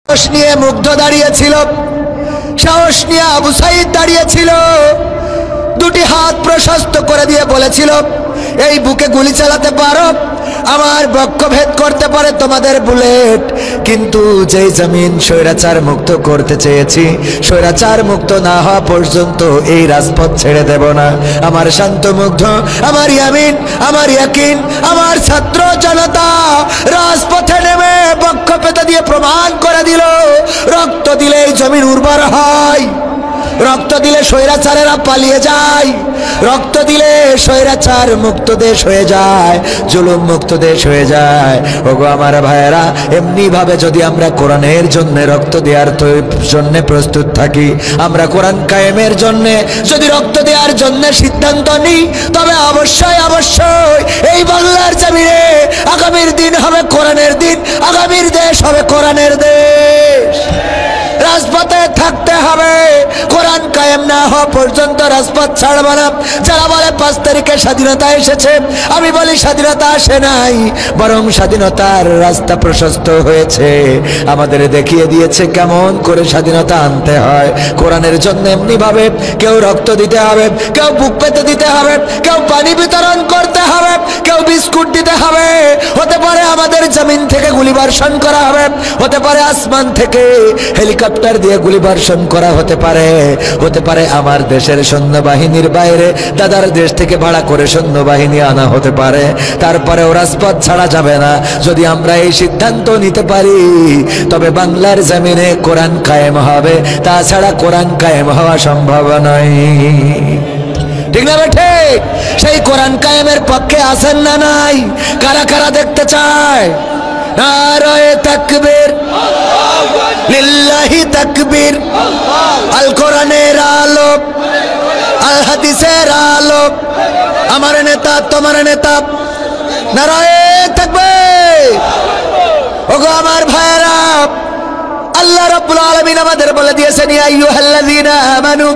সাহস নিয়ে মুগ্ধ দাঁড়িয়েছিল, সাহস নিয়ে আবু সাইদ দাঁড়িয়েছিল, দুটি হাত প্রশস্ত করে দিয়ে বলেছিল, এই বুকে গুলি চালাতে পারো, আমার বক্ষ ভেদ করতে পারে তোমাদের বুলেট, কিন্তু যেই জমিন স্বৈরাচার মুক্ত করতে চেয়েছি, স্বৈরাচার মুক্ত না হওয়া পর্যন্ত এই রাজপথ ছেড়ে দেব না। আমার শান্ত মুগ্ধ, আমার ইয়ামিন, আমার ইয়াকিন, আমার ছাত্র জনতা রাজপথে নেমে বক্ষ পেতে দিয়ে প্রমাণ করে দিল, রক্ত দিলে এই জমিন উর্বর হয়, রক্ত দিলে স্বৈরাচারেরা পালিয়ে যায়, রক্ত দিলে স্বৈরাচার মুক্ত দেশ হয়ে যায়, জুলুম মুক্ত দেশ হয়ে যায়। ওগো আমার ভাইয়েরা, এমনি ভাবে যদি আমরা কোরআনের জন্য রক্ত দেওয়ার জন্য প্রস্তুত থাকি, আমরা কোরআন কায়েমের জন্য যদি রক্ত দেওয়ার জন্য সিদ্ধান্ত নিই, তবে অবশ্যই অবশ্যই এই বাংলার জমিনে আগামীর দিন হবে কোরআনের দিন, আগামীর দেশ হবে কোরআনের দেশ। রাজপথে থাকতে হবে, কোরআন কায়েম না হওয়া পর্যন্ত রাজপথ ছাড়ব না। যারা বলে 5 তারিখে স্বাধীনতা এসেছে, আমি বলি স্বাধীনতা আসে নাই, বরং স্বাধীনতার রাস্তা প্রশস্ত হয়েছে, আমাদের দেখিয়ে দিয়েছে কেমন করে স্বাধীনতা আনতে হয়। কোরআনের জন্য এমনি ভাবে কেউ রক্ত দিতে হবে, কেউ বুক পেতে দিতে হবে, কেউ পানি বিতরণ করতে হবে, কেউ বিস্কুট দিতে হবে, হতে পারে আমাদের জমিন থেকে গুলিবর্ষণ করা হবে, হতে পারে আসমান থেকে হেলিকপ্টার দিয়ে গুলিবর্ষণ করা হতে পারে, হতে পারে আমার দেশের সৈন্যবাহিনীর বাইরে দাদার দেশ থেকে ভাড়া করে সৈন্যবাহিনী আনা হতে পারে, তারপরেও রাজপথ ছাড়া যাবে না। যদি আমরা এই সিদ্ধান্ত নিতে পারি, তবে বাংলার জমিনে কোরআন কায়েম হবে, তাছাড়া কোরআন কায়েম হওয়া সম্ভব নয়। ঠিক না বেঠে? সেই কোরআন কায়েমের পক্ষে আছেন না নাই? কারা কারা দেখতে চায়? নারায়ে তাকবীর, লিল্লাহি তাকবীর, আল কোরআনের আলো, আল হাদিসের আলো, আমার নেতা তোমার নেতা, নারায়ে তাকবীর। ওগো আমার ভাইরা, আল্লাহ রাব্বুল আলামিন আমাদের বলে দিয়েছেন, ইয়া আইয়ুহাল্লাযীনা আমানু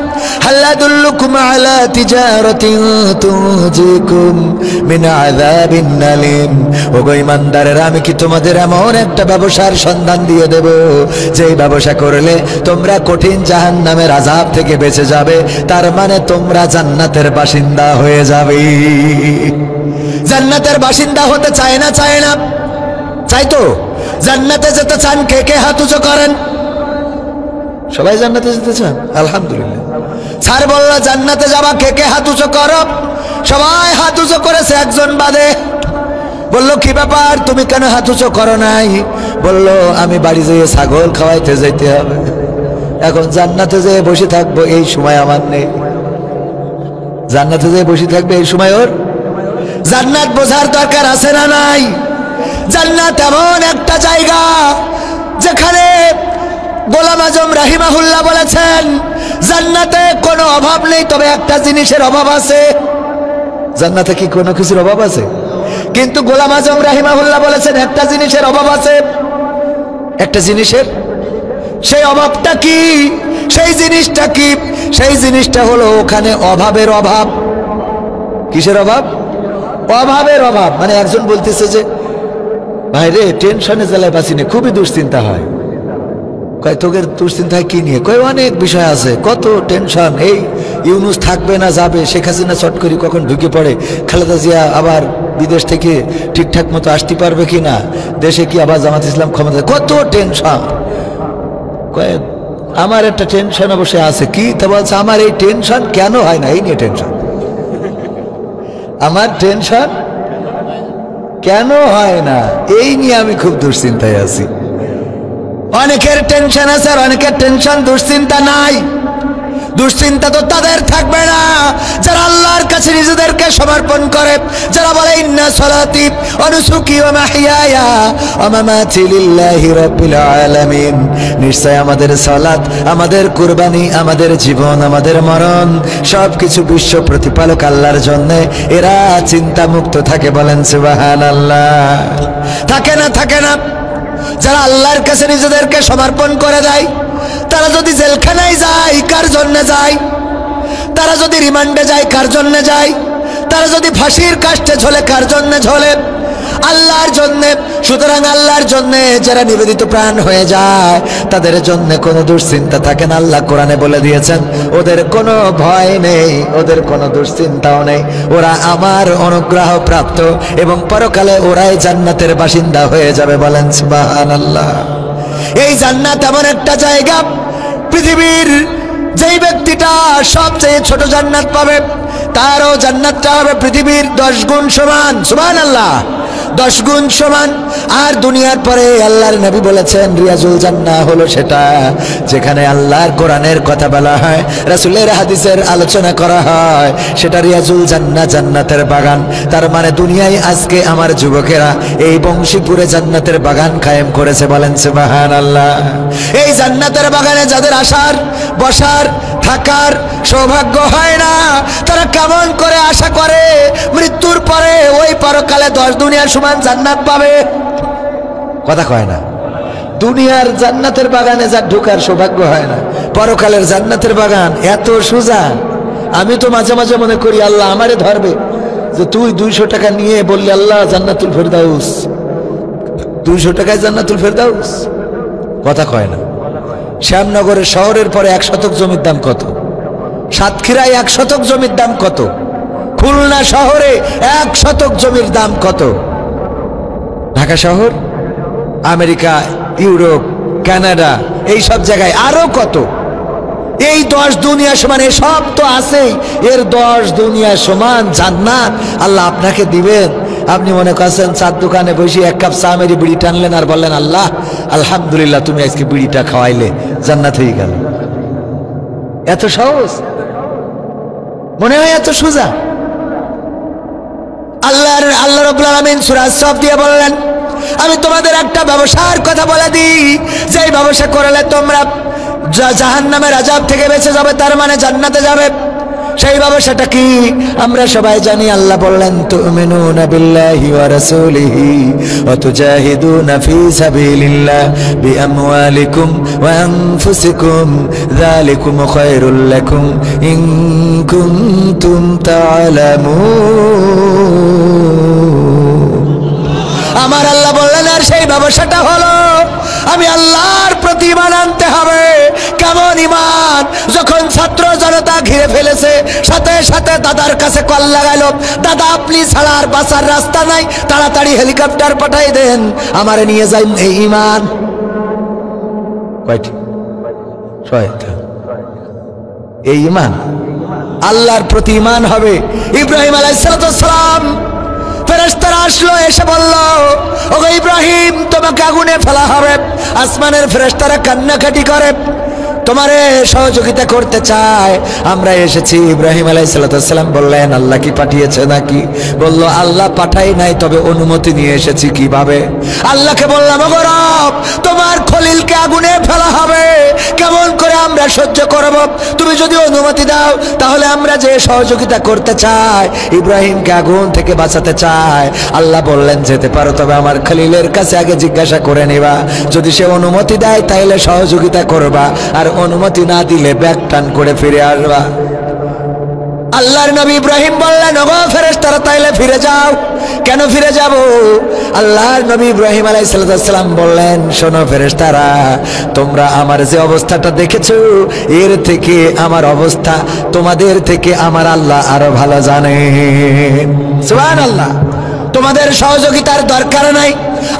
হাল আদুল্লুকুম আলা তিজারাতিন তুনজিকুম মিন আযাবিন আলীম। ওগো ঈমানদারেরা, আমি কি তোমাদের এমন একটা ব্যবসার সন্ধান দিয়ে দেব, যেই ব্যবসা করলে তোমরা কঠিন জাহান্নামের আযাব থেকে বেঁচে যাবে, তার মানে তোমরা জান্নাতের বাসিন্দা হয়ে যাবে। জান্নাতের বাসিন্দা হতে চায় না? চায় না? চাই তো। জান্নাতে যেতে চান কে কে? হাত উঁচু করেন। সবাই জান্নাতে যেতে চান? আলহামদুলিল্লাহ। স্যার বলল জান্নাতে যাবা, কে কে হাত উঁচু করো? সবাই হাত উঁচু করেছে, একজন বাদে। বলল কি ব্যাপার, তুমি কেন হাত উঁচু করো নাই? বলল আমি বাড়ি যেয়ে ছাগল খাওয়াইতে যাইতে হবে, এখন জান্নাতে যেয়ে বসে থাকবো এই সময় আমার নেই। জান্নাতে যেয়ে বসে থাকবে এই সময় ওর? জান্নাত বোঝার দরকার আছে না নাই? জান্নাত এমন একটা জায়গা যেখানে গোলাম আজম রাহিমাহুল্লাহ বলেছেন, জান্নাতে কোনো অভাব নেই, তবে একটা জিনিসের অভাব আছে। জান্নাতে কি কোনো কিছুর অভাব আছে? কিন্তু গোলাম আজম রাহিমাহুল্লাহ বলেছেন একটা জিনিসের অভাব আছে। একটা জিনিসের, সেই অভাবটা কি? সেই জিনিসটা কি? সেই জিনিসটা হলো ওখানে অভাবের অভাব। কিসের অভাব? অভাবের অভাব। মানে একজন বলতেছে যে ভাই রে, টেনশনে জ্বালায় বাঁচি না, খুবই দুশ্চিন্তা হয়। কয় তোদের দুশ্চিন্তা কি নিয়ে? কয় অনেক বিষয় আছে, কত টেনশন, এই ইউনূস থাকবে না যাবে, শেখ হাসিনা চট করে কখন ঢুকে পড়ে, খালেদা জিয়া আবার বিদেশ থেকে ঠিকঠাক মতো আসতে পারবে কিনা, দেশে কি আবার জামাত ইসলাম ক্ষমতা, কত টেনশন। কয় আমার একটা টেনশন অবশ্যই আছে। কি? তা বলছে আমার এই টেনশন কেন হয় না, এই নিয়ে টেনশন। আমার টেনশন কেন হয় না, এই নিয়ে আমি খুব দুশ্চিন্তায় আছি। অনেকের টেনশন আছে আর অনেকের টেনশন দুশ্চিন্তা নাই। দুশ্চিন্তা তো তাদের থাকবে না যারা আল্লাহর কাছে নিজেদেরকে সমর্পণ করে, যারা বলে ইন্না সলাতি ওয়া নুসুকি ওয়া মাহইয়ায়া ওয়া মামাতি লিল্লাহি রাব্বিল আলামিন। নিশ্চয় আমাদের সালাত, আমাদের কুরবানি, আমাদের জীবন, আমাদের মরণ সবকিছু বিশ্ব প্রতিপালক আল্লাহর জন্য। এরা চিন্তা মুক্ত থাকে, বলেন সুবহানাল্লাহ। থাকে না? থাকে না? যারা আল্লাহর কাছে নিজেদেরকে সমর্পণ করে দেয়, তারা যদি জেলখানায় যায় কার জন্য যায়? তারা যদি রিমান্ডে যায় কার জন্য যায়? তারা যদি ফাঁসির কাস্টে ঝোলে কার জন্য ঝোলে? আল্লাহর জন্যে। সুতরাং আল্লাহর জন্যে যারা নিবেদিত প্রাণ হয়ে যায় তাদের জন্য কোনো দুশ্চিন্তা থাকে না। আল্লাহ কোরআনে বলে দিয়েছেন ওদের কোনো ভয় নেই, ওদের কোনো দুশ্চিন্তাও নেই। ওরা আমার অনুগ্রহ প্রাপ্ত এবং পরকালে ওরাই জান্নাতের বাসিন্দা হয়ে যাবে। বলেন সুবহানাল্লাহ। এই জান্নাত এমন একটা জায়গা, পৃথিবীর যেই ব্যক্তিটা সবচেয়ে ছোট জান্নাত পাবে তারও জান্নাতটা হবে পৃথিবীর 10 গুণ সমান। সুবহানাল্লাহ, 10 গুণ সমান। আর দুনিয়ার পরে আল্লাহর নবী বলেছেন রিয়াজুল জান্নাহ হলো সেটা যেখানে আল্লাহর কোরআনের কথা বলা হয়, রাসূলের হাদিসের আলোচনা করা হয়, সেটা রিয়াজুল জান্নাহ, জান্নাতের বাগান। তার মানে দুনিয়ায় আজকে আমার যুবকেরা এই বংশীপুরে জান্নাতের বাগান কায়েম করেছে। বলেন সুবহানাল্লাহ। এই জান্নাতের বাগানে যাদের আসার, বসার, থাকার সৌভাগ্য হয় না তারা কেমন করে আশা করে মৃত্যুর পরে ওই পরকালে 10 দুনিয়ার সমান জান্নাত পাবে? কথা কয় না। দুনিয়ার জান্নাতের বাগানে যার ঢোকার সৌভাগ্য হয় না, পরকালের জান্নাতের বাগান এত সোজা। আমি তো মাঝে মাঝে মনে করি আল্লাহ আমারে ধরবে যে তুই 200 টাকা নিয়ে বললি আল্লাহ জান্নাতুল ফেরদাউস, 200 টাকায় জান্নাতুল ফেরদাউস। কথা কয় না। শ্যামনগরের শহরের পরে 1 শতক জমির দাম কত? সাতক্ষীরায় 1 শতক জমির দাম কত? খুলনা শহরে 1 শতক জমির দাম কত? ঢাকা শহর, আমেরিকা, ইউরোপ, কানাডা, এই সব জায়গায় আরো কত? এই 10 দুনিয়া সমান, সব তো আছেই। এর 10 দুনিয়া সমান জান্নাত আল্লাহ আপনাকে দিবেন। আপনি মনে করছেন চার দোকানে বসে 1 কাপ চা মেরে বিড়ি টানলেন আর বললেন আল্লাহ আলহামদুলিল্লাহ তুমি আজকে বিড়িটা খাওয়াইলে, জান্নাত হয়ে গেল। এত সহজ মনে হয়? এত সোজা? আল্লাহ রাব্বুল আলামিন সূরা সফ দিয়ে বললেন আমি তোমাদের একটা ব্যবসার কথা বলে দিই, যেই ব্যবসা করলে তোমরা জাহান্নামের আযাব থেকে বেঁচে যাবে, তার মানে জান্নাতে যাবে। সেই ব্যবসাটা কি আমরা সবাই জানি। আল্লাহ বললেন তুমিনুনা বিল্লাহি ওয়া রাসূলিহি ওয়া তুজাহিদুনা ফি সাবিলিল্লাহ বিআমওয়ালিকুম ওয়া আনফুসিকুম যালিকুম খায়রুল লাকুম ইন কুনতুম তা'লামুন। আমার আল্লাহ বললেন আর সেই ব্যবসাটা হলো আমি আল্লাহর প্রতি ঈমান আনতে হবে। কেমন ঈমান? যখন ছাত্র জনতা ঘিরে ফেলেছে সাথে সাথে দাদার কাছে কল লাগাইলো, দাদা আপনি ছাড়া আর বাঁচার রাস্তা নাই, তাড়াতাড়ি হেলিকপ্টার পাঠাই দেন, আমারে নিয়ে যাই। এই ঈমান কয়টি? ছয়টা। এই ঈমান আল্লাহর প্রতি ঈমান হবে। ইব্রাহিম আলাইহিস সালাম ফেরেশতারা আসলো, এসে বলল ওগো ইব্রাহিম তোমাকে আগুনে ফেলা হবে। আসমানের ফেরেশতারা কান্নাকাটি করে, তোমারে সহযোগিতা করতে চায়, আমরা এসেছি। ইব্রাহিম আলাইহিস সালাম বললেন আল্লাহ কি পাঠিয়েছে নাকি? বলল আল্লাহ পাঠাই নাই, তবে অনুমতি নিয়ে এসেছি। কিভাবে? আল্লাহকে বললাম ওগো রব তোমার খলিলকে আগুনে ফেলা হবে, কেমন করে আমরা সহ্য করব? তুমি যদি অনুমতি দাও তাহলে আমরা যে সহযোগিতা করতে চাই, ইব্রাহিমকে আগুন থেকে বাঁচাতে চাই। আল্লাহ বললেন যেতে পারো, তবে আমার খলিলের কাছে আগে জিজ্ঞাসা করে নিবা, যদি সে অনুমতি দেয় তাহলে সহযোগিতা করবা, আর অনুমতি না দিলে ব্যাগ টান করে ফিরে আসবা। আল্লাহর নবী ইব্রাহিম বললেন ওগো ফেরেশতারা তাইলে ফিরে যাও। কেন ফিরে যাব? আল্লাহর নবী ইব্রাহিম আলাইহিস সালাম বললেন শোনো ফেরেশতারা, তোমরা আমার যে অবস্থাটা দেখেছো এর থেকে আমার অবস্থা তোমাদের থেকে আমার আল্লাহ আরো ভালো জানেন। সুবহানাল্লাহ। তোমাদের সহযোগিতার দরকার নাই।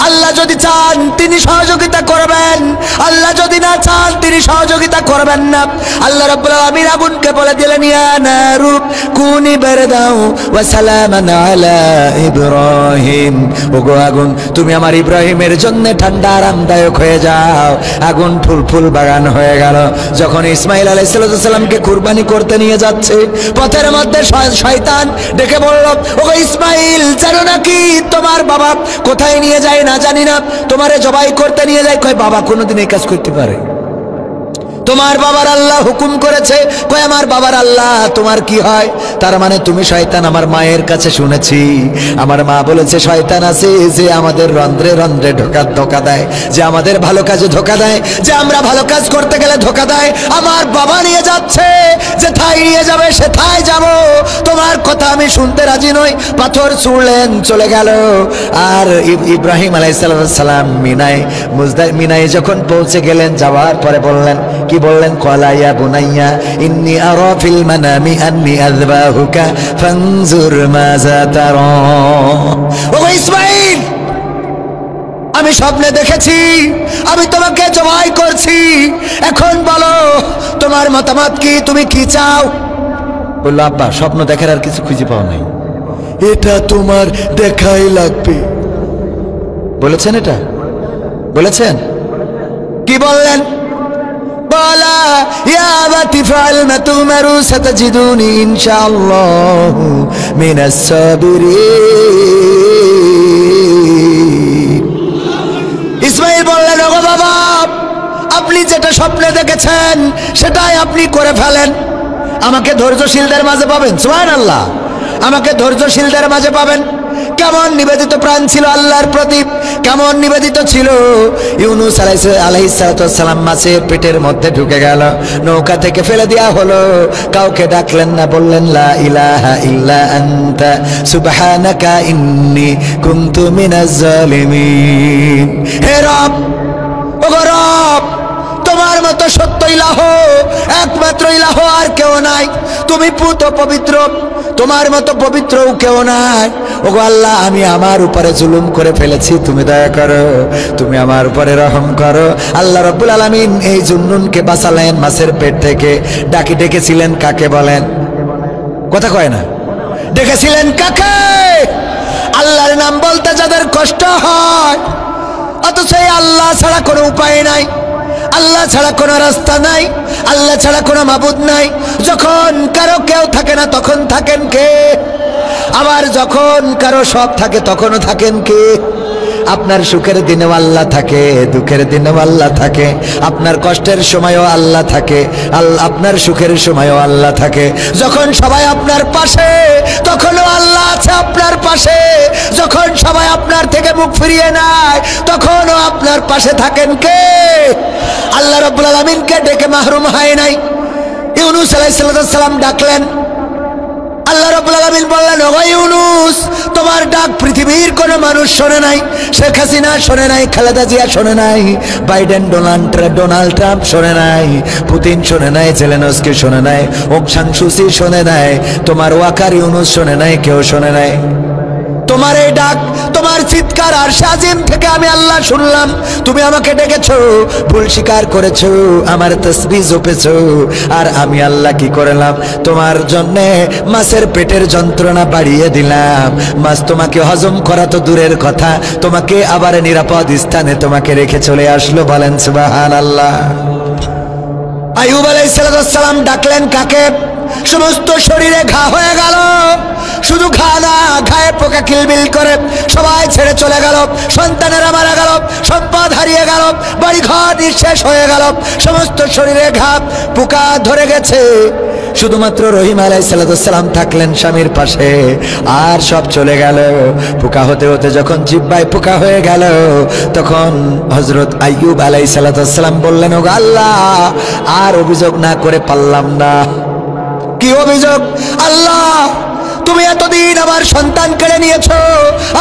আল্লাহ যদি চান তিনি সহযোগিতা করবেন, আল্লাহ যদি না চান তিনি সহযোগিতা করবেন না। আল্লাহ রাব্বুল আলামিন আগুনকে বলে দিলেন ইয়া নারু কুনি বারদাও ওয়া সালামান আলা ইব্রাহিম, ওগো আগুন তুমি আমার ইব্রাহিমের জন্য ঠান্ডা আরামদায়ক হয়ে যাও। আগুন ফুল বাগান হয়ে গেল। যখন ইসমাঈল আলাইহিস সালামকে কুরবানি করতে নিয়ে যাচ্ছে, পথের মধ্যে শয়তান ডেকে বলল ওগো ইসমাঈল জানো নাকি তোমার বাবা কোথায় নিয়ে যায়? না জানি না, তোমারে জবাই করতে নিয়ে যায়। কয় বাবা কোনোদিন এই কাজ করতে পারে? তোমার বাবার আল্লাহ হুকুম করেছে। কই আমার বাবার আল্লাহ তোমার কি হয়? তার মানে তুমি শয়তান। আমার মায়ের কাছে শুনেছি, আমার মা বলেছে শয়তান আছে যে আমাদের রন্ধ্রে রন্ধ্রে ধোকা দেয়, যে আমাদের ভালো কাজে ধোকা দেয়, যে আমরা ভালো কাজ করতে গেলে ধোকা দেয়। আমার বাবা নিয়ে যাচ্ছে, যেথায় নিয়ে যাবে সেথায় যাব। তোমার কথা আমি শুনতে রাজি নই। পাথর ছুঁড়লেন, চলে গেল। আর ইব্রাহিম আলাইহিস সালাম মিনায় যখন পৌঁছে গেলেন, যাওয়ার পরে বললেন, কি বললেন? ক্বালা ইয়া বুনাইয়া ইন্নী আরা ফিল মানামি আন্নী আযবাহুকা ফানজুর মাযা তারা। ও ইসমাঈল, আমি স্বপ্নে দেখেছি আমি তোমাকে জবাই করছি, এখন বলো তোমার মতামত কি, তুমি কি চাও? বলল, আব্বা স্বপ্ন দেখার আর কিছু খুঁজে পাওয়া নাই, এটা তোমার দেখাই লাগবে। বলেছেন? এটা বলেছেন? কি বললেন? বলা ইয়া আবাতি ফাআল মা তুমারু সাতাজিদুনি ইনশাআল্লাহু মিনাস সাবিরিন। ইসমাঈল বললেন, ওগো বাবা, আপনি যেটা স্বপ্নে দেখেছেন সেটাই আপনি করে ফেলেন। আমাকে ধৈর্যশীলদের মাঝে পাবেন। সুবহানাল্লাহ, আমাকে ধৈর্যশীলদের মাঝে পাবেন। কেমন নিবেদিত প্রাণ ছিল আল্লাহর প্রতি, কেমন নিবেদিত ছিল। ইউনূস আলাইহিস সালাম মাছের পেটের মধ্যে ঢুকে গেল, নৌকা থেকে ফেলে দেওয়া হলো, কাউকে ডাকলেন না, বললেন লা ইলাহা ইল্লা আনতা সুবহানাকা ইন্নী কুনতু মিনাজ জালিমিন। হে রব, ওগো রব, তোমার মতো সত্য ইলাহ, একমাত্র ইলাহ আর কেউ নাই। তুমি পুত পবিত্র, তোমার মতো পবিত্র কেউ নাই। ওগো আল্লাহ, আমি আমার উপরে জুলুম করে ফেলেছি, তুমি দয়া করো, তুমি আমার উপরে রহম করো। আল্লাহ রাব্বুল আলামিন এই জুন্নুনকে বাঁচালেন মাছের পেট থেকে। ডেকেছিলেন কাকে বলেন? কথা কয় না। ডেকেছিলেন কাকে? আল্লাহর নাম বলতে যাদের কষ্ট হয়, অথচ এই আল্লাহ ছাড়া কোনো উপায় নাই, আল্লাহ ছাড়া কোনো রাস্তা নাই, আল্লাহ ছাড়া কোনো মাবুদ নাই। যখন কারো কেউ থাকে না তখন থাকেন কে? আবার যখন কারো সব থাকে তখনও থাকেন কে? আপনার সুখের দিনেও আল্লাহ থাকে, দুঃখের দিনেও আল্লাহ থাকে, আপনার কষ্টের সময়ও আল্লাহ থাকে, আপনার সুখের সময়ও আল্লাহ থাকে। যখন সবাই আপনার পাশে তখনও আল্লাহ আছে আপনার পাশে, যখন সবাই আপনার থেকে মুখ ফিরিয়ে নেয় তখনও আপনার পাশে থাকেন কে? আল্লাহ রাব্বুল আলামিনকে ডেকে মাহরুম হয় নাই। ইউনূস আলাইহিস সালাম ডাকলেন, আল্লাহ রাব্বুল আলামিন বললেন, ওগো ইউনূস, তোমার ডাক পৃথিবীর কোনো মানুষ শোনে নাই। শেখ হাসিনা শোনে নাই, খালেদা জিয়া শোনে নাই, বাইডেন ডোনাল্ড ট্রাম্প শোনে নাই, পুতিন শোনে নাই, জেলেনস্কি শোনে নাই, অং সান সু চি শোনে নাই, তোমার ওয়াকার ইউনূস শোনে নাই, কেউ শোনে নাই। তোমার এই ডাক, তোমার চিৎকার আর শাজিম থেকে আমি আল্লাহ শুনলাম। তুমি আমাকে ডেকেছো, ভুল স্বীকার করেছো, আমার তাসবিহ জপেছো, আর আমি আল্লাহ কি করলাম? তোমার জন্য মাছের পেটের যন্ত্রণা বাড়িয়ে দিলাম। মাছ তোমাকে হজম করা তো দূরের কথা, তোমাকে আবার নিরাপদ স্থানে তোমাকে রেখে চলে আসলো। বলেন সুবহানাল্লাহ। আইয়ুব আলাইহিস সালাম ডাকলেন কাকে? সমস্ত শরীরে ঘা হয়ে গেল, শুধু ঘা না, ঘায়ে পোকা কিলবিল করে, সবাই ছেড়ে চলে গেল, সন্তানেরা মারা গেল, সম্পদ হারিয়ে গেল, বাড়ি ঘর নিঃশেষ হয়ে গেল, সমস্ত শরীরে ঘা, পোকা ধরে গেছে। শুধুমাত্র রহিম আলাইহিস সালাম থাকলেন স্বামীর পাশে, আর সব চলে গেল। পোকা হতে হতে যখন জিহ্বায় পোকা হয়ে গেল, তখন হযরত আইয়ুব আলাইহিস সালাম বললেন, ওগো আল্লাহ, আর অভিযোগ না করে পারলাম না। কি অভিযোগ? আল্লাহ, তুমি এতদিন আমার সন্তান কেড়ে নিয়েছো,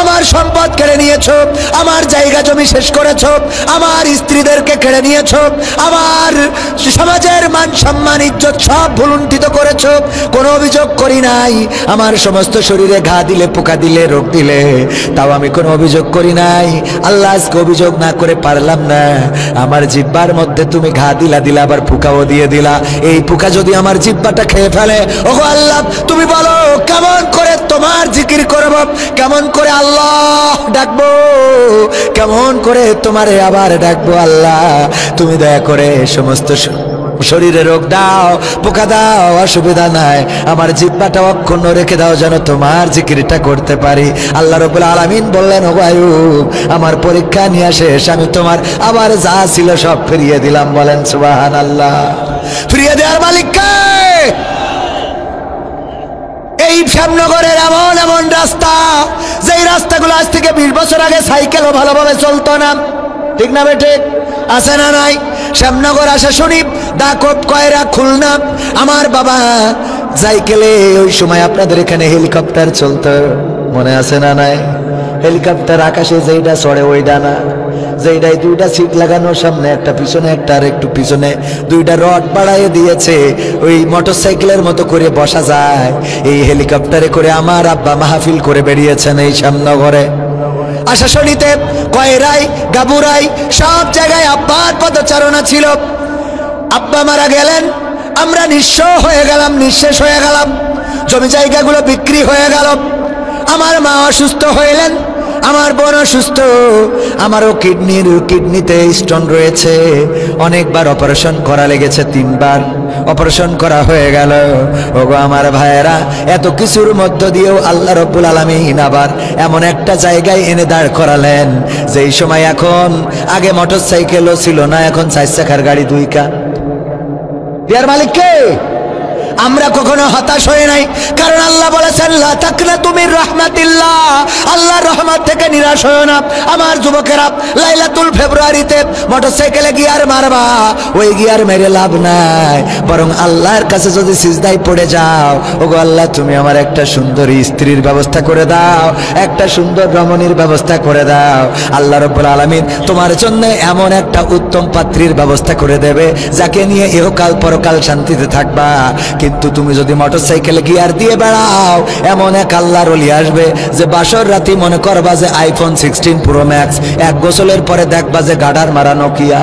আমার সম্পদ কেড়ে নিয়েছো, আমার জায়গা জমি শেষ করেছো, আমার স্ত্রীদেরকে কেড়ে নিয়েছো, আমার সমাজের মান সম্মান ইজ্জত সব ভুলুণ্ঠিত করেছো। কোনো অভিযোগ করি নাই। আমার সমস্ত শরীরে ঘা দিলে, পোকা দিলে, রোগ দিলে, তাও আমি কোনো অভিযোগ করি নাই। আল্লাহ, আজকে অভিযোগ না করে পারলাম না। আমার জিহ্বার মধ্যে তুমি ঘা দিলা, আবার পোকাও দিয়ে দিলা। এই পোকা যদি আমার জিহ্বাটা খেয়ে ফেলে, ওগো আল্লাহ, তুমি বলো কেমন করে তোমার জিকির করব, কেমন করে আল্লাহ ডাকবো, কেমন করে তোমারে আবার ডাকবো? আল্লাহ, তুমি দয়া করে সমস্ত শরীরে রোগ দাও, পোকা দাও, অসুবিধা নাই, আমার জিহ্বাটা অক্ষুণ্ণ রেখে দাও যেন তোমার জিকিরটা করতে পারি। আল্লাহ রাব্বুল আলামিন বললেন, ও আইয়ুব, আমার পরীক্ষা নিয়ে শেষ, আমি তোমার আবার যা ছিল সব ফিরিয়ে দিলাম। বলেন সুবহানাল্লাহ। ফিরিয়ে দেওয়ার মালিক কে? এই শ্যামনগরের এমন এমন রাস্তা, যেই রাস্তাগুলো আজ থেকে 20 বছর আগে সাইকেলও ভালোভাবে চলতো না, ঠিক না বেঠিক? আছে না নাই? শ্যামনগর আসা শরীফ, দাকব, কয়রা, খুলনা। আমার বাবা সাইকেলে ওই সময় আপনাদের এখানে হেলিকপ্টার চলতো, মনে আছে না নাই? হেলিকপ্টার আকাশে যেইটা চড়ে ওইটা না, যেইটাই দুইটা সিট লাগানো, সামনে একটা পিছনে একটা, আর একটু পিছনে দুইটা রড বাড়াইয়ে দিয়েছে, ওই মোটরসাইকেলের মতো করে বসা যায়। এই হেলিকপ্টারে করে আমার আব্বা মাহফিল করে বেরিয়েছেন এই শ্যামনগরে। আশাশনীতে, কয়রাই, গাবুরাই, সব জায়গায় আব্বার পদচারণা ছিল। আব্বা মারা গেলেন, আমরা নিঃস্ব হয়ে গেলাম, নিঃশেষ হয়ে গেলাম, জমি জায়গাগুলো বিক্রি হয়ে গেল। আমার মা অসুস্থ হইলেন, আমার বোন অসুস্থ, আমারও কিডনিতে স্টোন রয়েছে, অনেকবার অপারেশন করা লেগেছে, 3 বার অপারেশন করা হয়ে গেল। ওগো আমার ভাইয়েরা, এত কিছুর মধ্য দিয়েও আল্লাহ রাব্বুল আলামিন আবার এমন একটা জায়গায় এনে দাঁড় করালেন, যেই সময় এখন, আগে মোটরসাইকেলও ছিল না, এখন 4 চাকার গাড়ি 2 কা। দেয়ার মালিক কে? আমরা কখনো হতাশ হই নাই, কারণ আল্লাহ বলেছেন, লা তাকনাতু মির রাহমাতিল্লাহ, আল্লাহর রহমত থেকে নিরাশ হয়ো না। আমার যুবকেরা, লাইলাতুল ফেব্রুয়ারিতে মোটরসাইকেলে গিয়ার মারবা, ওই গিয়ার মেরে লাভ নাই, বরং আল্লাহর কাছে যদি সিজদায় পড়ে যাও, ওগো আল্লাহ, তুমি আমার একটা সুন্দরী স্ত্রীর ব্যবস্থা করে দাও, একটা সুন্দর রমণীর ব্যবস্থা করে দাও। আল্লাহ রাব্বুল আলামিন তোমার জন্য এমন একটা উত্তম পাত্রীর ব্যবস্থা করে দেবে, যাকে নিয়ে ইহকাল পরকাল শান্তিতে থাকবা। কিন্তু তুমি যদি মোটরসাইকেলে গিয়ার দিয়ে বেড়াও, এমন এক আল্লাহর ওলি আসবে যে বাসর রাতি মনে করবা যে আইফোন 16 প্রো ম্যাক্স, 1 গোসলের পরে দেখবা যে গাডার মারা নোকিয়া।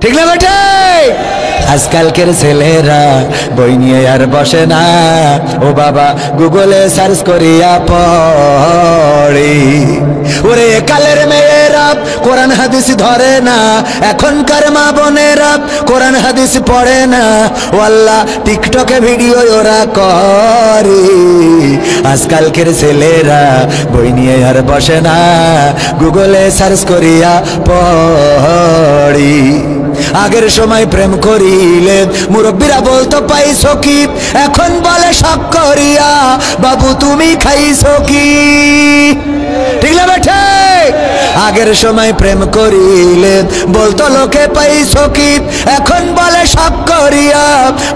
ঠিক না বেটে? আজকালকের ছেলেরা বই নিয়ে আর বসে না, ও বাবা গুগলে সার্চ করিয়া পড়ে। ওরে কালের মেয়েরা কোরআন হাদিস ধরে না, এখনকার মা বোনেরা কোরআন হাদিস পড়ে না, ও আল্লাহ টিকটকে ভিডিও ওরা করে। আজকালকের ছেলেরা বই নিয়ে আর বসে না, গুগলে সার্চ করিয়া পড়ি। আগের সময় প্রেম করিলে মুরব্বীরা বলতো পাইছো কি, এখন বলে শখ করিয়া বাবু তুমি খাইছো কি। ঠিক না বেঠে? আগের সময় প্রেম করিলে বলতো লোকে পাইছো কি, এখন বলে শখ করিয়া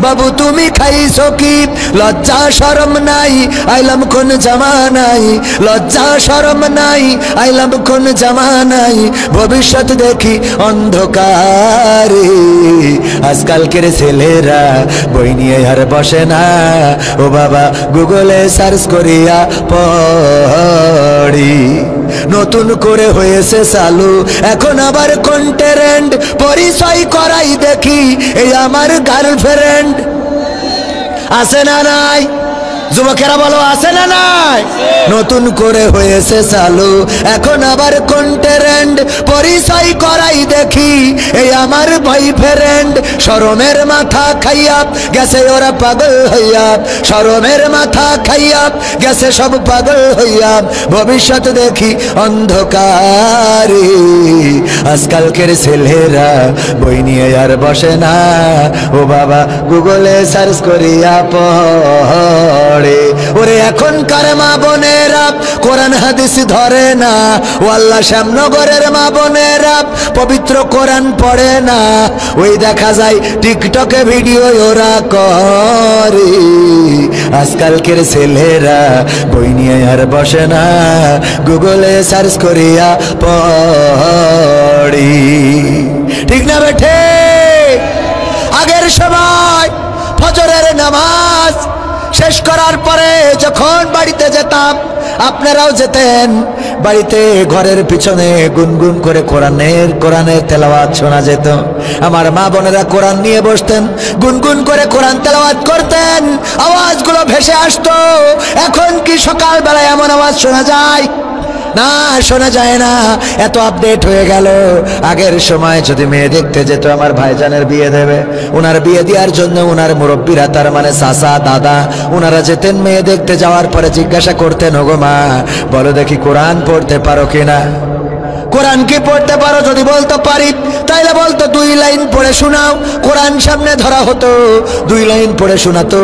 বাবু তুমি খাইছো কি। লজ্জা শরম নাই, আইলাম কোন জামানাই, লজ্জা শরম নাই, আইলাম কোন জামানাই, ভবিষ্যৎ দেখি অন্ধকারে। আজকালকের ছেলেরা বই নিয়ে আর বসে না, ও বাবা গুগলে সার্চ করিয়া পড়ি। নতুন করে হয়েছে চালু এখন আবার কন্টেন্ট, পরিচয় করাই দেখি এই আমার গার্লফ্রেন্ড। আছে না নাই? যুবকেরা বলো, আছে না নাই? নতুন করে হয়েছে চালু এখন আবার কন্টেন্ট, পরিচয় করাই দেখি এই আমার বয়ফ্রেন্ড। শরমের মাথা খাইয়া গেছে ওরা পাগল হইয়া, শরমের মাথা খাইয়া গেছে সব পাগল হইয়া, ভবিষ্যৎ দেখি অন্ধকারে। আজকালকের ছেলেরা বই নিয়ে আর বসে না, ও বাবা গুগলে সার্চ করিয়া পড়ে। ওরে এখনকার মা বোনেরা কোরআন হাদিস ধরে না, ও আল্লাহ শ্যামনগরের মা বোনেরা পবিত্র কোরআন পড়ে না, ওই দেখা যায় টিকটকে ভিডিও ওরা করে। আজকালকের ছেলেরা বই নিয়ে আর বসে না, গুগলে সার্চ করিয়া পড়ি। ঠিক না বেঠে? আগের সময় ফজরের নামাজ শেষ করার পরে যখন বাড়িতে যেতাম, আপনারাও যেতেন, বাড়িতে ঘরের পিছনে গুনগুন করে কোরআনের তেলাওয়াত শোনা যেত। আমার মা বোনেরা কোরআন নিয়ে বসতেন, গুনগুন করে কোরআন তেলাওয়াত করতেন, আওয়াজগুলো ভেসে আসতো। এখন কি সকালবেলায় এমন আওয়াজ শোনা যায়? না, শোনা যায় না, এত আপডেট হয়ে গেল। আগের সময় যদি মেয়ে দেখতে যেত, আমার ভাইজানের বিয়ে দেবে, ওনার বিয়ে দেওয়ার জন্য ওনার মুরব্বীরা, তার মানে চাচা দাদা, ওনারা যেতেন, মেয়ে দেখতে যাওয়ার পরে জিজ্ঞাসা করতেন, ওগো মা বলো দেখি কোরআন পড়তে পারো কিনা, কোরআন কি পড়তে পারো? যদি বলতো পারি, তাইলে বলতো 2 লাইন পড়ে শোনাও। কোরআন সামনে ধরা হতো, 2 লাইন পড়ে শোনাতো,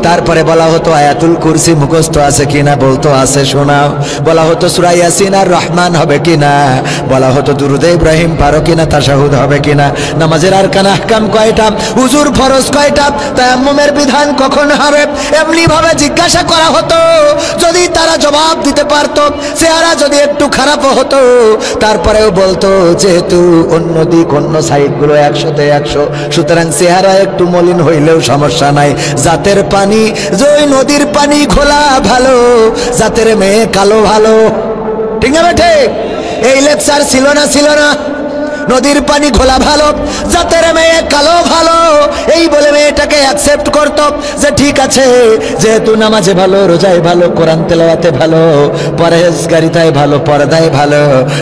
তারপরে বলা হতো আয়াতুল কুরসি মুখস্থ আছে কিনা, বলতো আছে, শোনাও। বলা হতো সূরা ইয়াসিন আর রহমান হবে কিনা, বলা হতো দুরুদে ইব্রাহিম পারো কিনা, তাশাহুদ হবে কিনা, নামাজের আরকান আহকাম কয়টা, হুজুর ফরজ কয়টা, তায়াম্মুমের বিধান কখন হবে, এমনি ভাবে জিজ্ঞাসা করা হতো। যদি তারা জবাব দিতে পারতো, চেহারা যদি একটু খারাপ হতো, তারপরেও বলতো যেহেতু অন্য দিক অন্য সাইডগুলো 100তে 100, সুতরাং চেহারা একটু মলিন হইলেও সমস্যা নাই। জাতের পানি, ওই নদীর পানি ঘোলা ভালো, জাতের মেয়ে কালো ভালো। ঠিক না বেঠে? এই লেকচার ছিল না? নদীর পানি ঘোলা ভালো, জাতের মেয়ে কালো ভালো, এই বলে মেয়েটাকে অ্যাকসেপ্ট করত যে ঠিক আছে, যেহেতু নামাজে ভালো, রোজায় ভালো, কোরআন তেলাওয়াতে ভালো, পরহেজগারিতায় ভালো, পর্দায় ভালো,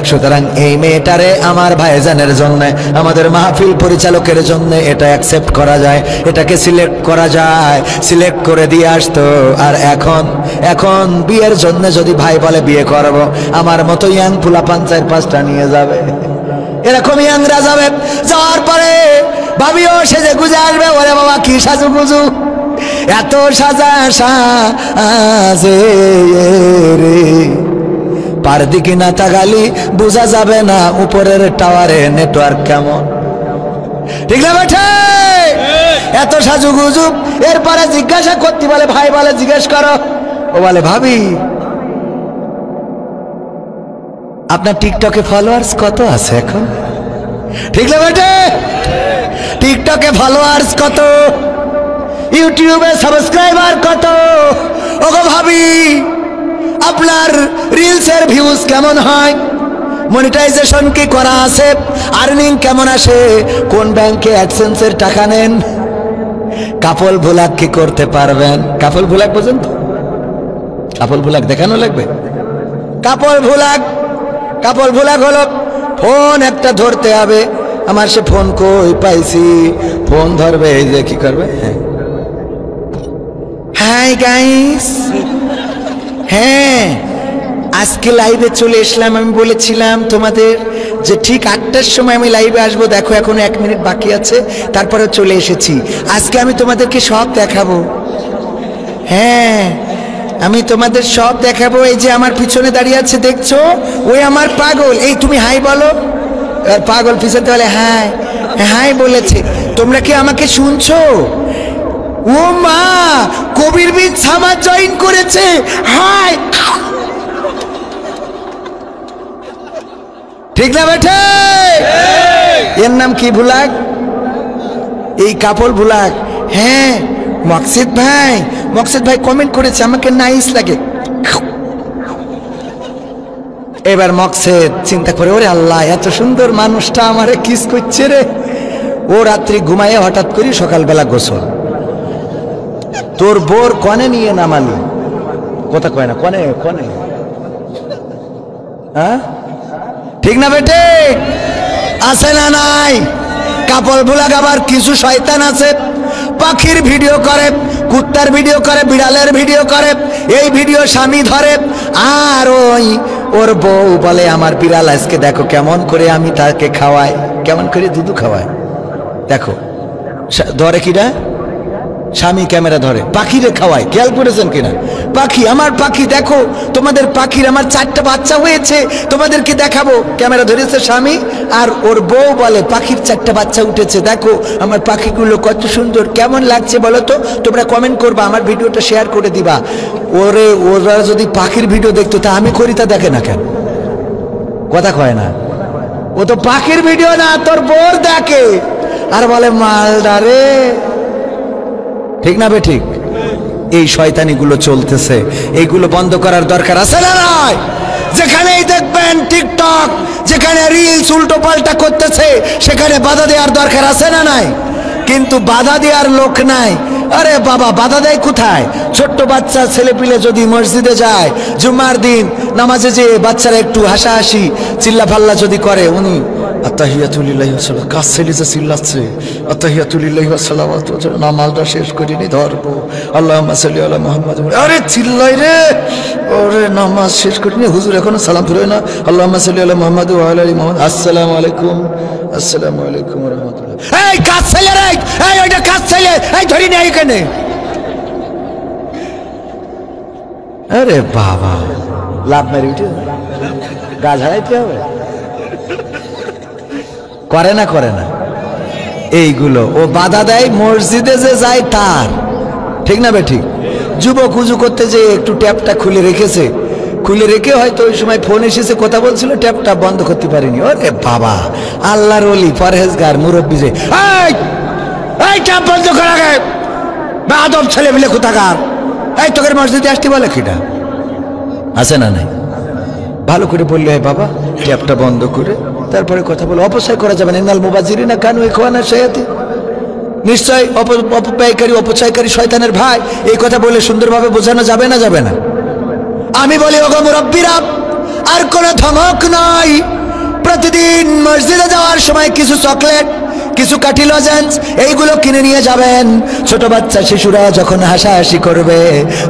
সুতরাং এই মেয়েটারে আমার ভাইজানের জন্য, আমাদের মাহফিল পরিচালকের জন্য এটা অ্যাকসেপ্ট করা যায়, এটাকে সিলেক্ট করা যায়, সিলেক্ট করে দিয়ে আসতো। আর এখন বিয়ের জন্য যদি ভাই বলে বিয়ে করব, আমার মতো ইয়াং পোলাপান 4-5টা নিয়ে যাবে, এরকম ইয়াংরা যাবে, যাওয়ার পরে ভাবিও সেজে গুজে আসবে, ওরে বাবা কি সাজু গুজু, এত সাজা সাজে রে, পার দিকে না তাকালি বোঝা যাবে না উপরের টাওয়ারে নেটওয়ার্ক কেমন। ঠিক না বেঠে? এত সাজু গুজু, এরপরে জিজ্ঞাসা করতে বলে, ভাই বলে জিজ্ঞেস করো, ও বলে ভাবি আপনার টিকটকে ফলোয়ার্স কত আছে এখন? ঠিক না বেটে? টিকটকে ফলোয়ার্স কত, ইউটিউবে সাবস্ক্রাইবার কত? ওগো ভাবি আপনার রিলসের ভিউজ কেমন হয়, মনিটাইজেশন কি করা আছে, আর্নিং কেমন আসে, কোন ব্যাংকে অ্যাডসেন্সের টাকা নেন, কাপল ভুলাক কি করতে পারবেন? কাপল ভুলাক বোঝেন তো? কাপল ভুলাক দেখানো লাগবে। কাপল ভুলাক হলো ফোন একটা ধরতে হবে, আমার সে ফোন কই পাইছি, ফোন ধরবে, এই যে কি করবে, হাই গাইস, হ্যাঁ আজকে লাইভে চলে এসলাম, আমি বলেছিলাম তোমাদের যে ঠিক 8টার সময় আমি লাইভে আসবো, দেখো এখনো 1 মিনিট বাকি আছে, তারপরে চলে এসেছি। আজকে আমি তোমাদেরকে সব দেখাবো, হ্যাঁ আমি তোমাদের সব দেখাবো। এই যে আমার পিছনে দাঁড়িয়ে আছে দেখছো, ওই আমার পাগল, এই তুমি হাই বলো, পাগল পিছনে বলে হাই, হাই বলেছে। তোমরা কি আমাকে শুনছো? ও মা, কবির বিন সামাদ জয়েন করেছে, হাই। ঠিক না বেঠে? এর নাম কি ভুলাক? এই কাপল ভুলাক। হ্যাঁ মকসিদ ভাই কমেন্ট করেছে, আমাকে নাইস লাগে। এবার মকসেদ চিন্তা করে, ওরে আল্লাহ এত সুন্দর মানুষটা আমারে কিস করছে রে। ও রাত্রি ঘুমায়, হঠাৎ করে সকালবেলা গোসল, তোর বোর কনে নিয়ে নামালি, কথা কয় না, কনে হ্যাঁ ঠিক না বেটে? আছে না নাই? কাপল ভুলাক। আবার কিছু শয়তান আছে, পাখির ভিডিও করে, কুত্তার ভিডিও করে, বিড়ালের ভিডিও করে, এই ভিডিও স্বামী ধরে, আর ওর বউ বলে আমার বিড়াল আজকে দেখো কেমন করে আমি তাকে খাওয়াই, কেমন করে দুধু খাওয়াই, দেখো ধরে কিনা, স্বামী ক্যামেরা ধরে, পাখিরে খাওয়ায়, খেয়াল করেছেন কিনা? পাখি, আমার পাখি দেখো, তোমাদের পাখির আমার 4টা বাচ্চা হয়েছে, তোমাদেরকে দেখাবো, ক্যামেরা ধরেছে স্বামী, আর ওর বউ বলে পাখির 4টা বাচ্চা উঠেছে, দেখো আমার পাখিগুলো কত সুন্দর, কেমন লাগছে বলো তো? তোমরা কমেন্ট করবা, আমার ভিডিওটা শেয়ার করে দিবা। ওরা যদি পাখির ভিডিও দেখতো, তা আমি করি, তা দেখে না কেন? কথা কয় না, ও তো পাখির ভিডিও না, তোর বোর দেখে, আর বলে মালদারে। ঠিক না বে ঠিক? এই শয়তানিগুলো চলতেছে, এইগুলো বন্ধ করার দরকার আছে না নাই? যেখানেই দেখবেন টিকটক, যেখানে রিলস উল্টো পাল্টা করতেছে, সেখানে বাধা দেওয়ার দরকার আছে না নাই? কিন্তু বাধা দেওয়ার লোক নাই, আরে বাবা, বাধা দেয় কোথায়? ছোট্ট বাচ্চা ছেলে পিলে যদি মসজিদে যায় জুম্মার দিন নামাজে, যে বাচ্চারা একটু হাসাহাসি চিল্লা ফাল্লা যদি করে, উনি আত্তাহিয়াতুলিল্লাহি ওয়া সালাম, কাজ ছেলে যে চিল্লাচ্ছে আত্তাহিয়াতুলিল্লাহি ওয়া সালাওয়াতু, নামাজটা শেষ করিনি ধরবো, আল্লাহুম্মা সাল্লি আলা মুহাম্মাদ, আরে চিল্লাই রে, ওরে নামাজ শেষ করিনি, হুজুর এখনো সালাম ফিরে না, আল্লাহুম্মা সাল্লি আলা মুহাম্মাদ ওয়া আলা আলি মুহাম্মাদ, আসসালামু আলাইকুম, আসসালামু আলাইকুম ওয়া রাহমাতুল্লাহ। এই কাজ ছেলে রে, এই ওইটা কাজ ছেলে, এই ধরি না এখানে। আরে বাবা, লাভ মেরে উঠে গাছ হারাইতে হবে, করে না করে না এইগুলো। ও বাধা দেয় মসজিদে যে যায় তার, ঠিক না বেঠিক? যুবক উজু করতে যে একটু ট্যাপটা খুলে রেখেছে, খুলে রেখে হয়তো ওই সময় ফোন এসেছে, কথা বলছিল, ট্যাপটা বন্ধ করতে পারিনি। ওরে বাবা, আল্লাহর ওলি পরহেজগার মুরব্বী যে এই ট্যাপ বন্ধ করা গে, বেয়াদব ছেলে মিলে কোথাকার, এই তোকে মসজিদে আসতে বলে কিটা আছে না? নাই, ভালো করে বললে হয় বাবা ট্যাপটা বন্ধ করে তারপরে কথা বলো। অপচয় করা যাবে না, ইন্নাল মুবাজ্জিরিনা কানু ইখওয়ানা শায়াতিন, নিশ্চয় অপব্যয়কারী অপচয়কারী শয়তানের ভাই, এই কথা বলে সুন্দরভাবে বোঝানো যাবে না? যাবে না। আমি বলি ওগো মুরব্বীরা, আর কোনো ধমক নয়, প্রতিদিন মসজিদে যাওয়ার সময় কিছু চকলেট, কিছু কাঠি লজেন্স এইগুলো কিনে নিয়ে যাবেন। ছোট বাচ্চা শিশুরা যখন হাসাহাসি করবে,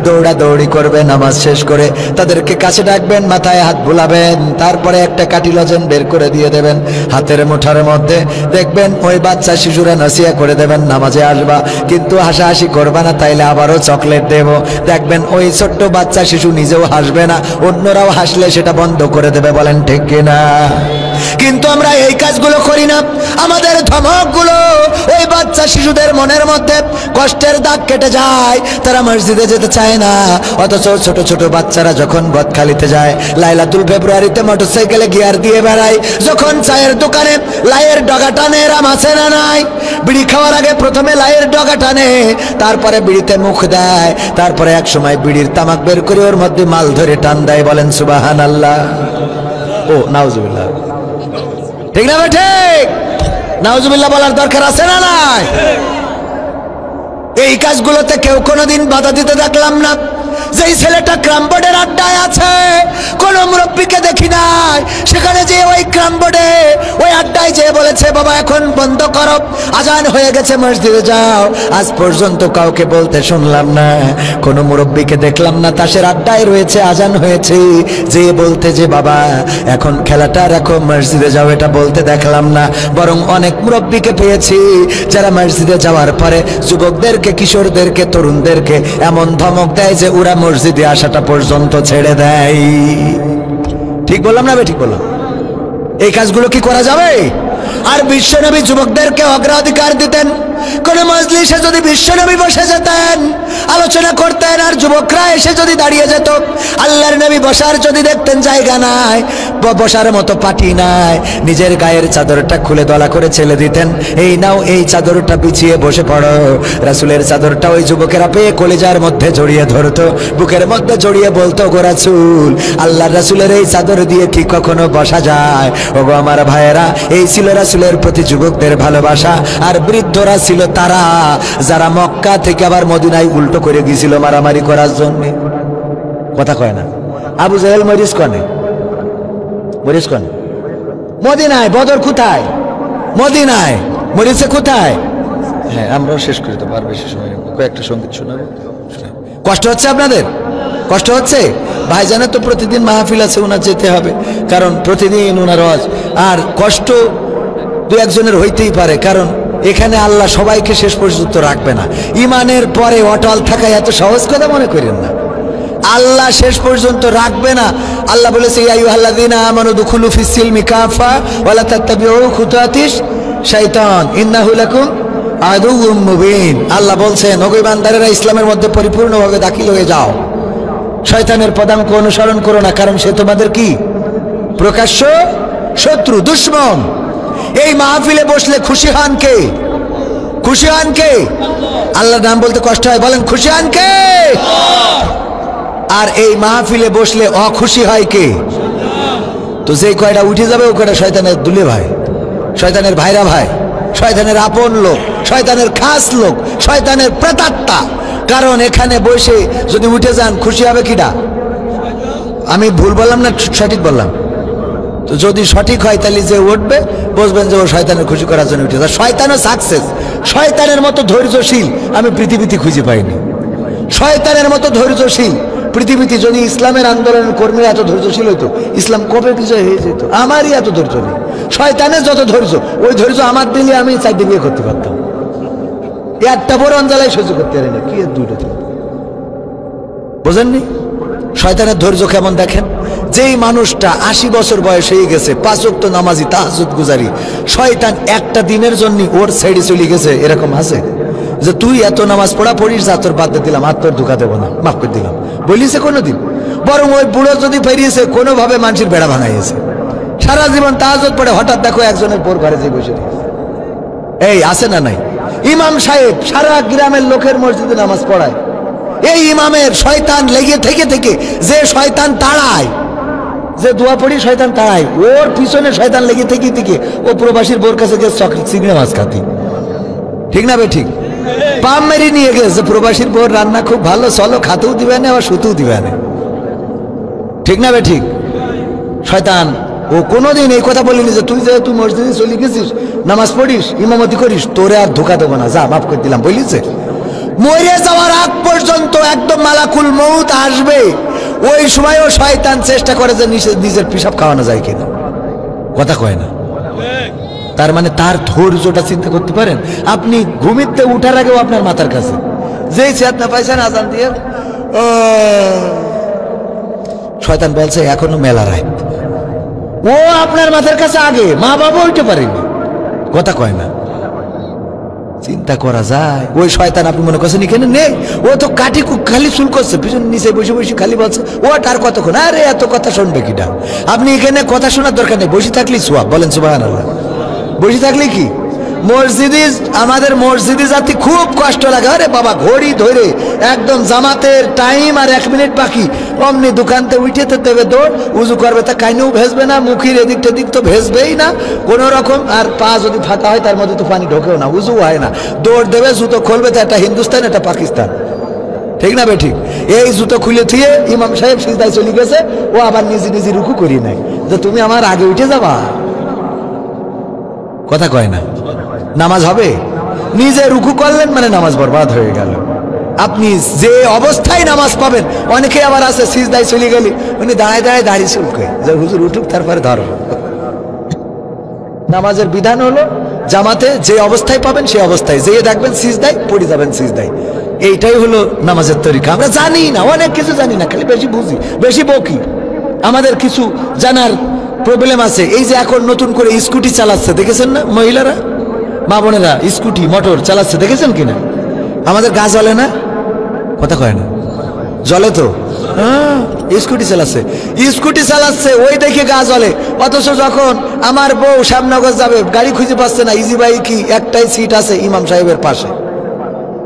দৌড়াদৌড়ি করবে নামাজ শেষ করে, তাদেরকে কাছে ডাকবেন, মাথায় হাত বুলাবেন, তারপরে একটা কাঠি লজেন্স বের করে দিয়ে দেবেন হাতের মুঠার মধ্যে। দেখবেন ওই বাচ্চা শিশুরা নসিয়া করে দেবেন, নামাজে আসবা কিন্তু হাসাহাসি করবা না, তাইলে আবারও চকলেট দেব। দেখবেন ওই ছোট্ট বাচ্চা শিশু নিজেও হাসবে না, অন্যরাও হাসলে সেটা বন্ধ করে দেবে। বলেন ঠিক কিনা? কিন্তু আমরা এই কাজগুলো করি না। আমাদের ধমকগুলো ওই বাচ্চা শিশুদের মনের মধ্যে কষ্টের দাগ কেটে যায়, তারা মসজিদে যেতে চায় না। অথচ ছোট ছোট বাচ্চারা যখন বদখালিতে যায়, লাইলাতুল ফেব্রুয়ারিতে মোটরসাইকেলে গিয়ার দিয়ে বেড়ায়, যখন চায়ের দোকানে লাইয়ের ডগা টানে, এরা মাছে না নাই, বিড়ি খাওয়ার আগে প্রথমে লাইয়ের ডগা টানে, তারপরে বিড়িতে মুখ দেয়, তারপরে এক সময় বিড়ির তামাক বের করে ওর মধ্যে মাল ধরে টান দেয়। বলেন সুবহানাল্লাহ। ও নাউজুবিল্লাহ, ঠিক না ঠিক? নাউজুবিল্লাহ বলার দরকার আছে না নাই? এই কাজগুলোতে কেউ কোনোদিন বাধা দিতে দেখলাম না। যেই ছেলেটা ক্রামবোর্ডের আড্ডায় আছে, কোন মুরব্বীকে দেখি নাই সেখানে যে ওই ক্রামবোর্ডে ওই আড্ডায় যে বলেছে বাবা এখন বন্ধ করো, আজান হয়ে গেছে মসজিদে যাও। আজ পর্যন্ত কাউকে বলতে শুনলাম না, কোন মুরব্বীকে দেখলাম না তাসের আড্ডায় রয়েছে আজান হয়েছে যে বলতে যে বাবা এখন খেলাটা রাখো মসজিদে যাও, এটা বলতে দেখলাম না। বরং অনেক মুরব্বীকে পেয়েছি যারা মসজিদে যাওয়ার পরে যুবকদেরকে, কিশোরদেরকে, তরুণদেরকে এমন ধমক দেয় যে ওরা মসজিদে আসাটা পর্যন্ত ছেড়ে দেয়। ঠিক বললাম না? ঠিক বললাম? এই কাজগুলো কি করা যাবে? আর বিশ্বনবী যুবকদেরকে অগ্রাধিকার দিতেন। কোন মজলিসে যদি বিশ্বনবী বসে যেতেন, আলোচনা করতেন, আর যুবকরা এসে যদি দাঁড়িয়ে যেত, আল্লাহর নবী বসার যদি দেখতেন জায়গা নাই, বসার মতো পাটি নাই, নিজের গায়ের চাদরটা খুলে দলা করে ছেলে দিতেন, এই নাও এই চাদরটা বিছিয়ে বসে পড়ো। রাসূলের চাদরটা ওই যুবকেরা পেয়ে কলিজার মধ্যে জড়িয়ে ধরতো, বুকের মধ্যে জড়িয়ে বলতো, গো রাসূল, আল্লাহর রাসূলের এই চাদর দিয়ে কি কখনো বসা যায়? ওগো আমার ভাইয়েরা, এই ছিল রাসূলের প্রতি যুবকদের ভালোবাসা। আর বৃদ্ধরা ছিল তারা যারা মক্কা থেকে আবার মদিনায় উল্টো করে গিয়েছিল মারামারি করার জন্য। কথা কয় না? আবু জাহেল মরিস কনে, মরিস কনে মদিনায়। বদর কোথায়? মদিনায়। মরিসে কোথায়? হ্যাঁ, আমরাও শেষ করে দেবো, আর বেশি সময় কয়েকটা সঙ্গীত শোনাবো। কষ্ট হচ্ছে আপনাদের? কষ্ট হচ্ছে? ভাইজানের তো প্রতিদিন মাহফিল আছে, ওনার যেতে হবে, কারণ প্রতিদিন ওনার ওয়াজ। আর কষ্ট দু একজনের হইতেই পারে, কারণ এখানে আল্লাহ সবাইকে শেষ পর্যন্ত রাখবে না। ইমানের পরে অটল থাকা এত সহজ কথা মনে করেন না। আল্লাহ শেষ পর্যন্ত রাখবে না। আল্লাহ বলেছে, ইয়া আইয়ুহাল্লাযীনা আমানু দুখুলু ফিস সিলমি কাফা ওয়া লা তাত্তাবিউ খুতুওয়াতিশ শাইতান ইন্নাহু লাকুম আদুউম মুবিন। আল্লাহ বলছেন, ওগো ইমানদারেরা, ইসলামের মধ্যে পরিপূর্ণভাবে দাখিল হয়ে যাও, শয়তানের পদাঙ্ক অনুসরণ করো না, কারণ সে তোমাদের কি? প্রকাশ্য শত্রু, দুশমন। এই মাহফিলে বসলে খুশি হন কে? খুশি হন কে? আল্লাহর নাম বলতে কষ্ট হয়, বলেন খুশি হন কে? আর এই মাহফিলে বসলে অখুশি হয় কে? তো যে কয়টা উঠে যাবে ও কয়টা শয়তানের দুলে ভাই, শয়তানের ভাইরা ভাই, শয়তানের আপন লোক, শয়তানের খাস লোক, শয়তানের প্রেতাত্মা। কারণ এখানে বসে যদি উঠে যান খুশি হবে কিনা? আমি ভুল বললাম না সঠিক বললাম? তো যদি সঠিক হয় তাহলে যে উঠবে বুঝবেন যে ও শয়তানের খুশি করার জন্য উঠে যায়। শয়তানও সাকসেস। শয়তানের মতো ধৈর্যশীল আমি পৃথিবীতে খুঁজে পাইনি। শয়তানের মতো ধৈর্যশীল পৃথিবীতে যদি ইসলামের আন্দোলনের কর্মীরা এত ধৈর্যশীল হইতো, ইসলাম কবে বিজয় হয়ে যেত। আমারই এত ধৈর্য নেই। শয়তানের যত ধৈর্য, ওই ধৈর্য আমার দিলে আমি 4টে বিয়ে করতে পারতাম। একটা বড় অঞ্জলাই সহ্য করতে পারি না, কি এর দুটো বোঝেননি? শয়তানের ধৈর্য কেমন দেখেন। যেই মানুষটা 80 বছর বয়স হয়ে গেছে, 5 ওয়াক্ত নামাজি, তাহাজ্জুদ গুজারি, শয়তান একটা দিনের জন্য ওর ছেড়ে চলে গেছে। এরকম আছে যে তুই এত নামাজ পড়া পড়িস, যা তোর বাদ দিয়ে দিলাম, আর তোর ধোকা দেবো না, মাফ করে দিলাম, বলিছে কোনোদিন? বরং ওই বুড়ো যদি ফেরিয়েছে কোনোভাবে মানুষের বেড়া ভাঙাইছে। সারা জীবন তাহাজ্জুদ পড়ে, হঠাৎ দেখো একজনের পর ঘরে যে বসে এই আছে না নাই? ইমাম সাহেব সারা গ্রামের লোকের মসজিদে নামাজ পড়ায়। এই ইমামের শয়তান লেগে থেকে থেকে যে শয়তান তাড়ায়, যে দোয়া পড়ি শয়তান তাড়ায়, ওর পিছনে শয়তান লেগে থেকে থেকে ও প্রবাসীর বোর কাছে গেছে চিংড়ি মাছ খাতি। ঠিক না বে ঠিক? পাম মেরি নিয়ে গেছে, প্রবাসীর বোর রান্না খুব ভালো, চলো খাতেও দিবে না আবার শুতেও দিবে না। ঠিক না বে ঠিক? শয়তান ও কোনোদিন এই কথা বলিনি যে তুই মসজিদে চলে গেছিস, নামাজ পড়িস, ইমামতি করিস, তোরে আর ধোকা দেবো না, যা মাফ করে দিলাম, বলিছে? মরে যাওয়ার আগ পর্যন্ত একদম মালাকুল মউত আসবে, ওই সময়ও শয়তান চেষ্টা করে যে নিজের পিসাব খাওয়ানো যায় কিনা। কথা কয় না? তার মানে তার ধৈর্যটা চিন্তা করতে পারেন। আপনি ঘুমিতে উঠার আগেও আপনার মাথার কাছে যেই চেতনা পাইছেন আজান দিয়ে, শয়তান বলছে এখনো মেলা রাত। ও আপনার মাথার কাছে আগে, মা বাবা উঠতে পারেনি। কথা কয় না? চিন্তা করা যায়। ওই শয়তান আপনি মনে করছেন এখানে নেই, ও তো কাঠি খালি চুল করছে, পিছনে নিচে বসে বসে খালি বলছে ও তার কতক্ষণ, আরে এত কথা শুনবে কিনা? আপনি এখানে কথা শোনার দরকার নেই, বসে থাকলেই সোয়াব। বলেন সুবহানাল্লাহ। বসে থাকলে কি? মসজিদে, আমাদের মসজিদে যাতে খুব কষ্ট লাগে। আরে বাবা, ঘড়ি ধরে একদম জামাতের টাইম আর 1 মিনিট বাকি, অমনি দোকানতে উঠে তো দেবে দৌড়, উজু করবে তা কাইনেও ভেসবে না, মুখের এদিক টেদিক তো ভেসবেই না কোনো রকম, আর পা যদি ফাঁকা হয় তার মধ্যে তো পানি ঢোকেও না, উজু হয় না, দৌড় দেবে, জুতো খুলবে তো একটা হিন্দুস্তান একটা পাকিস্তান। ঠিক না বে ঠিক? এই জুতো খুলে থুয়ে ইমাম সাহেব সিজদায় চলে গেছে, ও আবার নিজে নিজে রুকু করি নাই যে তুমি আমার আগে উঠে যাবা। কথা কয় না? নামাজ হবে? নিজে রুকু করলেন মানে নামাজ বরবাদ হয়ে গেল। আপনি যে অবস্থায় নামাজ পাবেন, অনেকে আবার আছে সিজদায় চলে গেলি উনি দাঁড়ায় দাঁড়ায় দাঁড়িয়ে চুলকে যে হুজুর উঠুক তারপরে ধরো। নামাজের বিধান হলো জামাতে যে অবস্থায় পাবেন সেই অবস্থায় যেয়ে দেখবেন সিজদায়, পড়ে যাবেন সিজদায়। এইটাই হলো নামাজের তরিকা। আমরা জানি না, অনেক কিছু জানি না, খালি বেশি বুঝি, বেশি বকি। আমাদের কিছু জানার প্রবলেম আছে। এই যে এখন নতুন করে স্কুটি চালাচ্ছে, দেখেছেন না? মহিলারা, মা বোনেরা স্কুটি মোটর চালাচ্ছে, দেখেছেন কিনা? আমাদের গা জ্বলে না? কথা কয় না? জ্বলে তো। স্কুটি চালাচ্ছে, স্কুটি চালাচ্ছে, ওই দেখে গা জ্বলে। অথচ যখন আমার বউ শ্যামনগর যাবে, গাড়ি খুঁজে পাচ্ছে না, ইজি বাইকই একটাই সিট আছে ইমাম সাহেবের পাশে,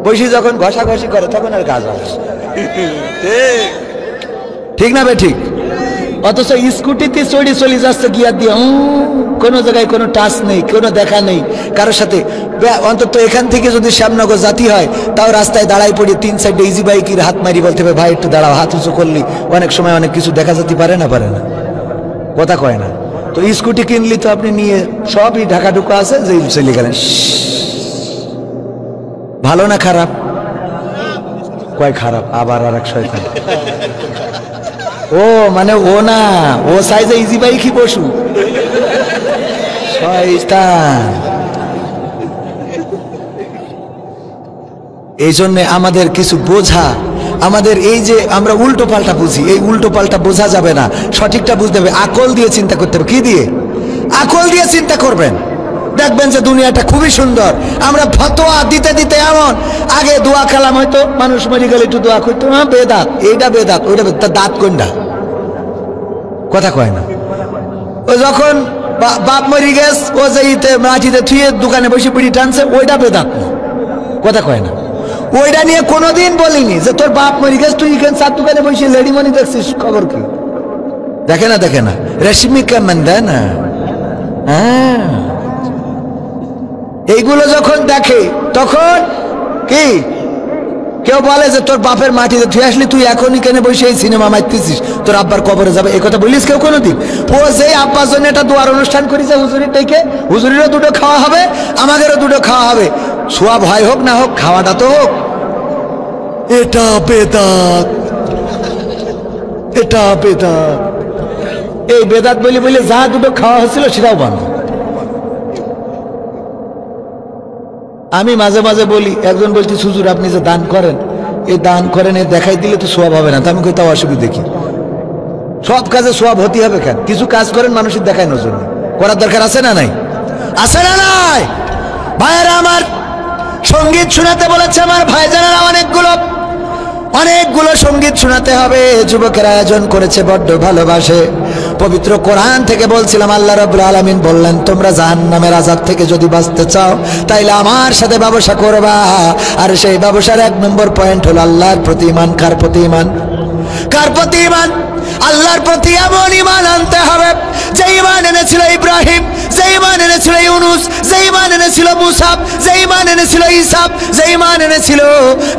বসে যখন ঘষাঘষি করে তখন আর গা জ্বলে। ঠিক না বে ঠিক? অথচ স্কুটিতে চড়ি চলে যাচ্ছে গিয়ার দিয়ে, কোনো জায়গায় কোনো টাচ নেই, কোনো দেখা নেই কারোর সাথে। অন্তত এখান থেকে যদি শ্যামনগর জাতি হয়, তাও রাস্তায় দাঁড়াই পড়ে 3 সাইডে ইজি বাইকের হাত মারি বলতে হবে ভাই একটু দাঁড়াও, হাত উঁচু করলি অনেক সময় অনেক কিছু দেখা যেতে পারে না, পারে না? কথা কয় না? তো স্কুটি কিনলি তো আপনি নিয়ে সবই ঢাকা ঢুকা আছে, যে চলে গেলেন। ভালো না খারাপ? কয় খারাপ। আবার আর এক শয়তান, ও মানে ও না, ও সাইজে ইজি বাইকই পশু শয়তান। এই জন্য আমাদের কিছু বোঝা, আমাদের এই যে আমরা উল্টো পাল্টা বুঝি, এই উল্টো পাল্টা বোঝা যাবে না, সঠিকটা বুঝতে হবে। আকল দিয়ে চিন্তা করতে হবে। কি দিয়ে? আকল দিয়ে চিন্তা করবেন, দেখবেন যে দুনিয়াটা খুবই সুন্দর। আমরা ফতোয়া দিতে দিতে এমন, আগে দোয়া কালাম হয়তো, মানুষ মরে গেলে একটু দোয়া করতো, হ্যাঁ বেদাত, এইটা বেদাত, ওইটা তার দাঁত কোনটা? কথা কয় না? ও যখন বাপ মরি গেছ, ও যে মাটিতে থুয়ে দোকানে বসে পিড়ি টানছে, ওইটা বেদাত না। কথা কয় না? ওইটা নিয়ে কোনোদিন বলিনি যে তোর বাপ মরি গেছ, তুই এখানে 4 দোকানে বসে লেডিমনি দেখছিস, খবর কি? দেখে না, দেখে না রেশমি কেমন দেয় না? হ্যাঁ, এইগুলো যখন দেখে তখন কি কেউ বলে যে তোর বাপের মাটিতে তুই আসলি, তুই এখনই কেন বসে এই সিনেমা মারতেছিস, তোর আব্বার কবরে যাবে, এই কথা বলিস কেউ কোনোদিন? ও যেই আব্বার জন্য একটা দুয়ার অনুষ্ঠান করেছে হুজুরির থেকে, হুজুরিরও দুটো খাওয়া হবে, আমাদেরও দুটো খাওয়া হবে, সোয়াব হয় হোক না হোক, খাওয়াটা তো হোক। এটা বেদাত, এটা বেদাত। এই বেদাত বলি বলে যা দুটো খাওয়া হচ্ছিল সেটাও বন্ধ। আমি মাঝে মাঝে বলি, একজন বলছি হুজুর আপনি যে দান করেন, এই দান করেন এ দেখাই দিলে তো সোয়াব হবে না। তা আমি কই তাও অসুবিধা দেখি, সব কাজে সোয়াব হতে হবে কেন? কিছু কাজ করেন মানুষের দেখানোর জন্য, করার দরকার আছে না নাই? আছে না নাই? ভাইয়েরা আমার, সঙ্গীত শোনাতে বলেছে আমার ভাইজানেরা, অনেকগুলো সঙ্গীত শোনাতে হবে। যুবকের আয়োজন করেছে, বড্ড ভালোবাসে। পবিত্র কোরআন থেকে বলছিলাম, আল্লাহ রাব্বুল আলামিন বললেন, তোমরা জাহান্নামের আযাব থেকে যদি বাঁচতে চাও তাইলে আমার সাথে ব্যবসা করবা। আর সেই ব্যবসার 1 নম্বর পয়েন্ট হলো আল্লাহর প্রতি ঈমান। কার প্রতি ঈমান? কার প্রতি ঈমান? আল্লাহর প্রতি এমন ঈমান আনতে হবে যে ঈমান এনেছিল ইব্রাহিম, যে ঈমান এনেছিল ইউনুস, যে ঈমান এনেছিল মুসা, যে ঈমান এনেছিল ঈসা, যে ঈমান এনেছিল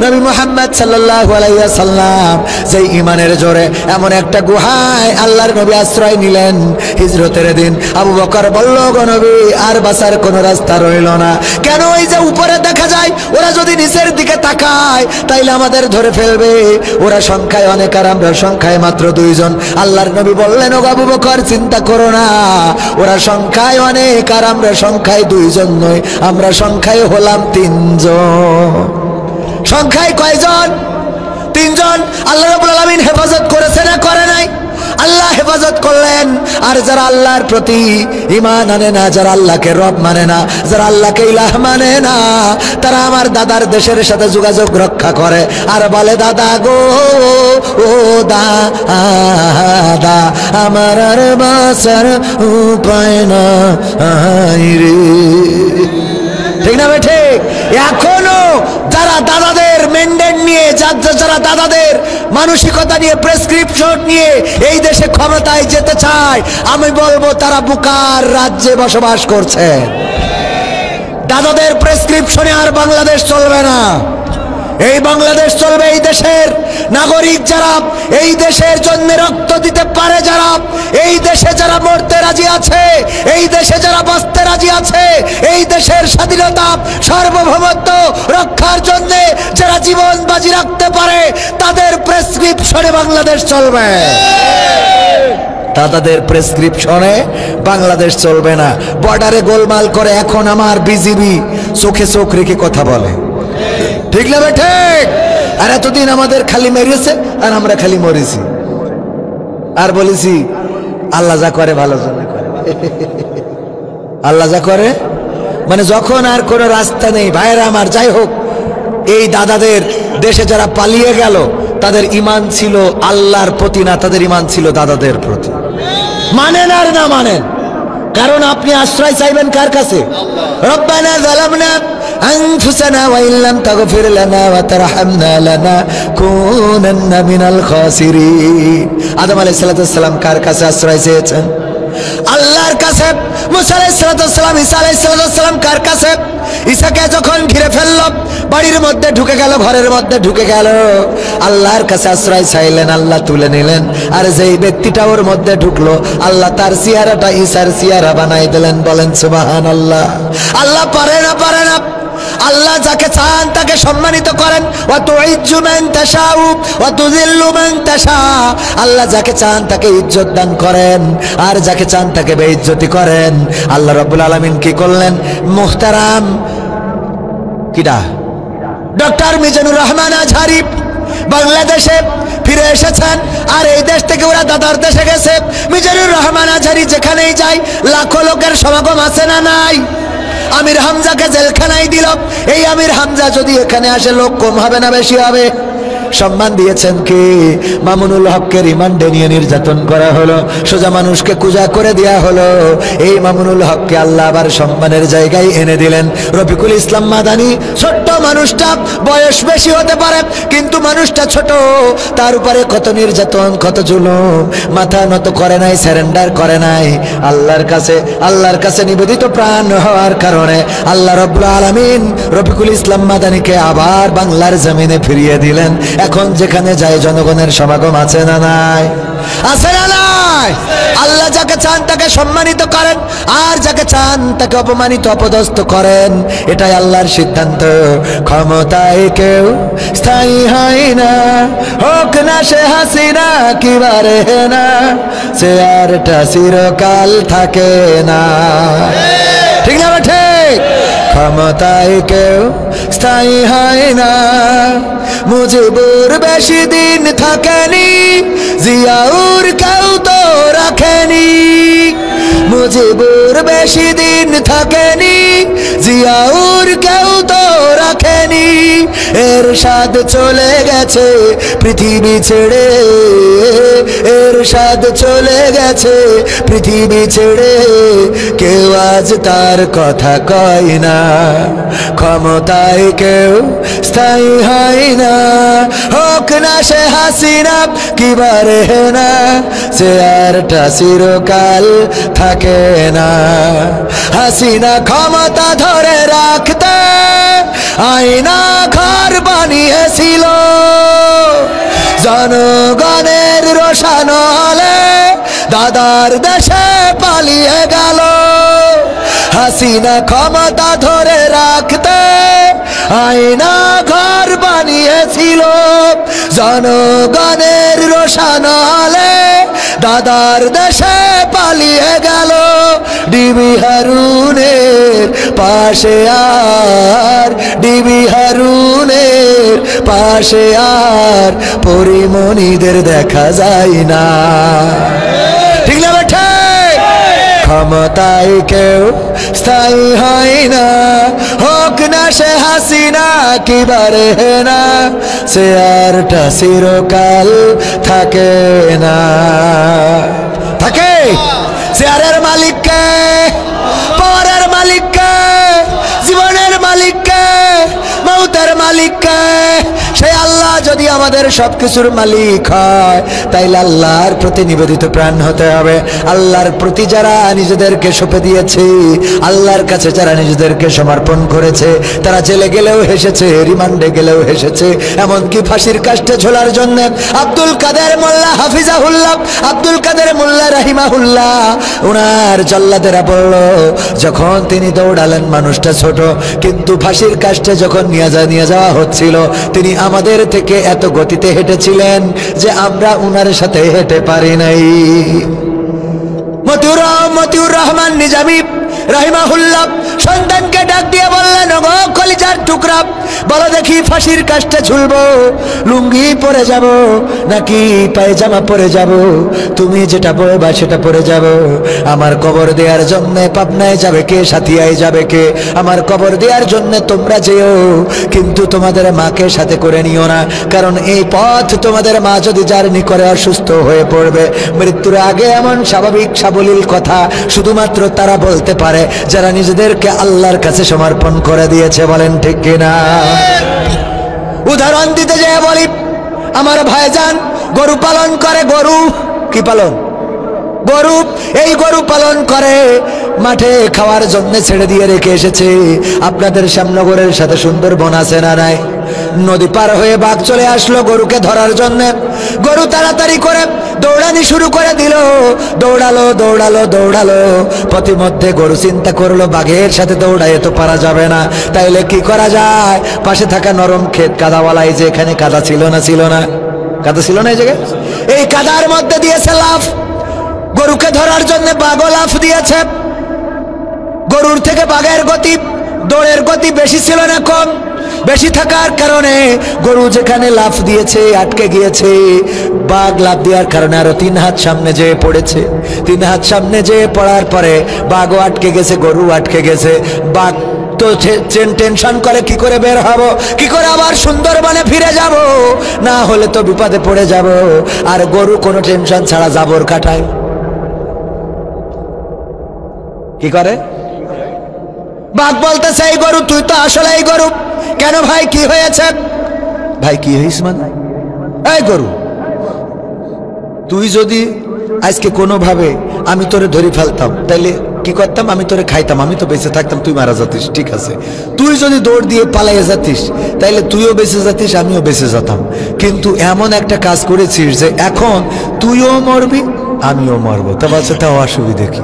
নবী মুহাম্মদ সাল্লাল্লাহু আলাইহি ওয়াসাল্লাম। যে ঈমানের জোরে এমন একটা গুহায় আল্লাহর নবী আশ্রয় নিলেন হিজরতের দিন। আবু বকর বলল, গো নবী, আর বাঁচার কোনো রাস্তা রইল না। কেন? ওই যে উপরে দেখা যায়, ওরা যদি নিচের দিকে তাকায় তাইলে আমাদের ধরে ফেলবে। ওরা সংখ্যায় অনেক আর আমরা সংখ্যায় মাত্র 2 জন। আল্লাহর নবী বললেন, ও আবু বকর, চিন্তা করো না, ওরা সংখ্যায় অনেক আর আমরা সংখ্যায় 2 জন নই, আমরা সংখ্যায় হলাম 3 জন। সংখ্যায় কয়জন? 3 জন। আল্লাহ রাব্বুল আলামিন হেফাজত করেছে না করে নাই? আল্লাহ হেফাজত করলেন। আর যারা আল্লাহর প্রতি ঈমান আনে না, যারা আল্লাহকে রব মানে না, যারা আল্লাহকে ইলাহ মানে না, তারা আমার দাদার দেশের সাথে যোগাযোগ রক্ষা করে আর বলে, দাদা গো, ও দাদা, আমার আর বাঁচার উপায় নাই রে। ঠিক না বেঠে? এখনো যারা দাদাদের মেন্ডেট নিয়ে, যারা দাদাদের মানসিকতা নিয়ে, প্রেসক্রিপশন নিয়ে এই দেশে ক্ষমতায় যেতে চায়, আমি বলবো তারা বুকার রাজ্যে বসবাস করছে। দাদাদের প্রেসক্রিপশনে আর বাংলাদেশ চলবে না। এই বাংলাদেশ চলবে এই দেশের নাগরিক যারা, এই দেশের জন্য রক্ত দিতে পারে যারা, এই দেশে যারা মরতে রাজি আছে, এই দেশে যারা বাঁচতে রাজি আছে, এই দেশের স্বাধীনতা সার্বভৌমত্ব রক্ষার জন্য যারা জীবন বাজি রাখতে পারে, তাদের প্রেসক্রিপশনে বাংলাদেশ চলবে। দাদাদের প্রেসক্রিপশনে বাংলাদেশ চলবে না। বর্ডারে গোলমাল করে এখন আমার বিজিবি চোখে চোখ রেখে কথা বলে। ঠিক না ঠিক? আর এতদিন আমাদের খালি মেরেছে আর আমরা খালি মরেছি আর বলেছি আল্লাহ যা করে ভালো জন্য করে। আল্লাহ যা করে মানে যখন আর কোনো রাস্তা নেই। ভাইরা আমার, যাই হোক, এই দাদাদের দেশে যারা পালিয়ে গেল তাদের ঈমান ছিল আল্লাহর প্রতি না, তাদের ঈমান ছিল দাদাদের প্রতি। মানেন আর না মানেন, কারণ আপনি আশ্রয় চাইবেন কার কাছে? রব্বানা যালামনা আনফুসানা ওয়া ইল্লাম তাগফির লানা ওয়া তারহামনা লানাকুনান্না মিনাল খাসিরিন। আদম আলাইহিস সালাম কার কাছে আশ্রয় চেয়েছেন? আল্লাহর কাছে। মুসা আলাইহিস সালাম, ঈসা আলাইহিস সালাম কার কাছে? ঈসাকে যখন ঘিরে ফেলল, বাড়ির মধ্যে ঢুকে গেল, ঘরের মধ্যে ঢুকে গেল, আল্লাহর কাছে আশ্রয় চাইলেন, আল্লাহ তুলে নিলেন। আর যেই ব্যক্তিটা ওর মধ্যে ঢুকলো, আল্লাহ তার চেহারাটা ঈসার চেহারা বানাই দিলেন। বলেন সুবহানাল্লাহ। আল্লাহ পারে না, পারে না। আল্লাহ যাকে চান তাকে সম্মানিত করেন। ওয়া তুইজ্জু মান তাশাউ ওয়া তুযিল্লু মান তাশা। আল্লাহ যাকে চান তাকে ইজ্জত দান করেন আর যাকে চান তাকে বেইজ্জতি করেন। আল্লাহ রাব্বুল আলামিন কি করলেন? মুহতারাম কিডা ডক্টর মিজানুর রহমান আজহারি বাংলাদেশে ফিরে এসেছেন। আর এই দেশ থেকে ওরা দাদার দেশে গেছে। মিজানুর রহমান আজহারি যেখানেই যায় লাখো লোকের সমাগম আছে না নাই? আমির হামজাকে জেলখানায় দিল। এই আমির হামজা যদি এখানে আসে লোক কম হবে না বেশি হবে? সম্মান দিয়েছেন কি? মামুনুল হককে রিমান্ডে নিয়ে নির্যাতন করা হলো, সোজা মানুষকে কুজা করে দেয়া হলো। এই মামুনুল হককে আল্লাহ আবার সম্মানের জায়গায় এনে দিলেন। রফিকুল ইসলাম মাদানী, ছোট্ট মানুষটা, বয়স বেশি হতে পারে কিন্তু মানুষটা ছোট, তার উপরে কত নির্যাতন, কত জুলুম, মাথা নত করে নাই, সারেন্ডার করে নাই। আল্লাহর কাছে নিবেদিত প্রাণ হওয়ার কারণে আল্লাহ রাব্বুল আলামিন রফিকুল ইসলাম মাদানীকে আবার বাংলার জমিনে ফিরিয়ে দিলেন। এখন যেখানে যায় জনগণের সমাগম আছে না নাই? আছে না নাই? আল্লাহ যাকে চান তাকে সম্মানিত করেন, আর যাকে চান তাকে অপমানিত অপদস্থ করেন। এটাই আল্লাহর সিদ্ধান্ত। ক্ষমতায় কেউ স্থায়ী হয় না, হোক না সে হাসিনা কিবারে না, সে আরটা চিরকাল থাকে না। ঠিক না ঠিক? ক্ষমতায় কেউ স্থায়ী হয় না, মুজিবুর বেশি দিন থাকেনি, জিয়াউর কেউ তো রাখেনি। মুজিবুর বেশি দিন থাকেনি, জিয়াউর কেউ তো রাখেনি। এরশাদ চলে গেছে পৃথিবী ছেড়ে, এরশাদ চলে গেছে পৃথিবী ছেড়ে, কেউ আজ তার কথা কয় না। ক্ষমতায় কেউ স্থায়ী হয় না, হোক না সে হাসিনা কিবারে না, সে আরটা চিরকাল থাকে না। হাসিনা ক্ষমতা ধরে রাখতে আয়না ঘর বানিয়েছিল, জনগণের রোশন হলে দাদার দেশে পালিয়ে গেল। হাসিনা ক্ষমতা ধরে রাখতে আয়না ঘর বানিয়েছিল, জনগণের রোশন হলে দাদার দেশে পালিয়ে গেল। ডিবি হারুনের পাশে আর, ডিবি হারুনের পাশে আর পরিমণিদের দেখা যায় না। ঠিক না বেঠে? ক্ষমতায় কেউ স্থায়ী হয় না, হোক না সে হাসিনা কিবারে না, সে আরটা চিরকাল থাকে না। থাকে চেয়ারের মালিককে, পাওয়ারের মালিককে, জীবনের মালিককে, মৌতের মালিককে। সেই আল্লাহ যদি আমাদের সবকিছুর মালিক হয়, তাইলে আল্লাহর প্রতি নিবেদিত প্রাণ হতে হবে। আল্লাহর প্রতি যারা নিজেদেরকে সঁপে দিয়েছে, আল্লাহর কাছে যারা নিজেদেরকে সমর্পণ করেছে, তারা জেলে গেলেও হেসেছে, রিমান্ডে গেলেও হেসেছে, এমনকি ফাঁসির কাস্টে ঝোলার জন্য আব্দুল কাদের মোল্লা হাফিজাহুল্লাহ, আব্দুল কাদের মোল্লা রাহিমাহুল্লাহ, ওনার জল্লাদেরা বলল, যখন তিনি দৌড়ালেন মানুষটা ছোট, কিন্তু ফাঁসির কাস্টে যখন নিয়ে যাওয়া হচ্ছিল, তিনি আমাদের থেকে এত গতিতে হেঁটেছিলেন যে আমরা উনার সাথে হেঁটে পারি নাই। মতিউর রহমান নিজামী রাহিমাহুল্লাহ সন্তানকে ডাক দিয়ে বললেন, ওগো কলিজার টুকরা, বলো দেখি ফাঁসির কাস্টে ঝুলবো, লুঙ্গি পরে যাব নাকি পায়জামা পরে যাব? তুমি যেটা পরবা সেটা পরে যাব। আমার কবর দেওয়ার জন্য পাবনায় যাবে কে, সাথিয়ায় যাবে কে? আমার কবর দেওয়ার জন্য তোমরা যেও, কিন্তু তোমাদের মাকে সাথে করে নিও না, কারণ এই পথ তোমাদের মা যদি জার্নি করে অসুস্থ হয়ে পড়বে। মৃত্যুর আগে এমন স্বাভাবিক সাবলীল কথা শুধুমাত্র তারা বলতে পারে যারা নিজেদেরকে আল্লাহর কাছে সমর্পণ করে দিয়েছে। বলেন ঠিক কিনা? উদাহরণ দিতে যেয়ে বলি, আমার ভাইজান গরু পালন করে। গরু কি পালন? গরু। এই গরু পালন করে, মাঠে খাওয়ার জন্য ছেড়ে দিয়ে রেখে এসেছে। আপনাদের শ্যামনগরের সাথে সুন্দরবন আছে না নাই? নদী পার হয়ে বাঘ চলে আসলো গরুকে ধরার জন্য। গরু তাড়াতাড়ি করে দৌড়ানি শুরু করে দিল, দৌড়ালো দৌড়ালো দৌড়ালো। পথিমধ্যে গরু চিন্তা করলো, বাঘের সাথে দৌড়াইয়ে তো পারা যাবে না, তাইলে কি করা যায়? পাশে থাকা নরম ক্ষেত কাদাওয়ালা, এই যে এখানে কাদা ছিল না কাদা ছিল না এই জায়গায়, এই কাদার মধ্যে দিয়েছে লাফ। গরুকে ধরার জন্য বাঘও লাফ দিয়েছে। গরুর থেকে বাঘের গতি, দৌড়ের গতি বেশি ছিল না কম? বেশি থাকার কারণে গরু যেখানে লাফ দিয়েছে আটকে গিয়েছে। বাঘ লাফ দেওয়ার কারণে আরো 3 হাত সামনে যেয়ে পড়েছে। 3 হাত সামনে যেয়ে পড়ার পরে বাঘও আটকে গেছে, গরু আটকে গেছে। বাঘ তো টেনশন করে কি করে বের হব, কি করে আবার সুন্দরবনে ফিরে যাব, না হলে তো বিপদে পড়ে যাব। আর গরু কোনো টেনশন ছাড়া জাবর কাটায়, কি করে? বাঘ বলতেছে এই গরু, তুই তো আসলে এই গরু। কেন ভাই, কি হয়েছে? ভাই কি হয়েছে মানে? এই গরু, তুই যদি আজকে কোনোভাবে আমি তোরে ধরে ফেলতাম, তাইলে কি করতাম? আমি তোরে খাইতাম, আমি তো বেঁচে থাকতাম, তুই মারা যাতিস, ঠিক আছে। তুই যদি দৌড় দিয়ে পালাইয়া যাতিস, তাইলে তুইও বেঁচে যাতিস, আমিও বেঁচে যেতাম। কিন্তু এমন একটা কাজ করেছিস যে এখন তুইও মরবি, আমিও মরবো। তা বলছে তাও অসুবিধে কি?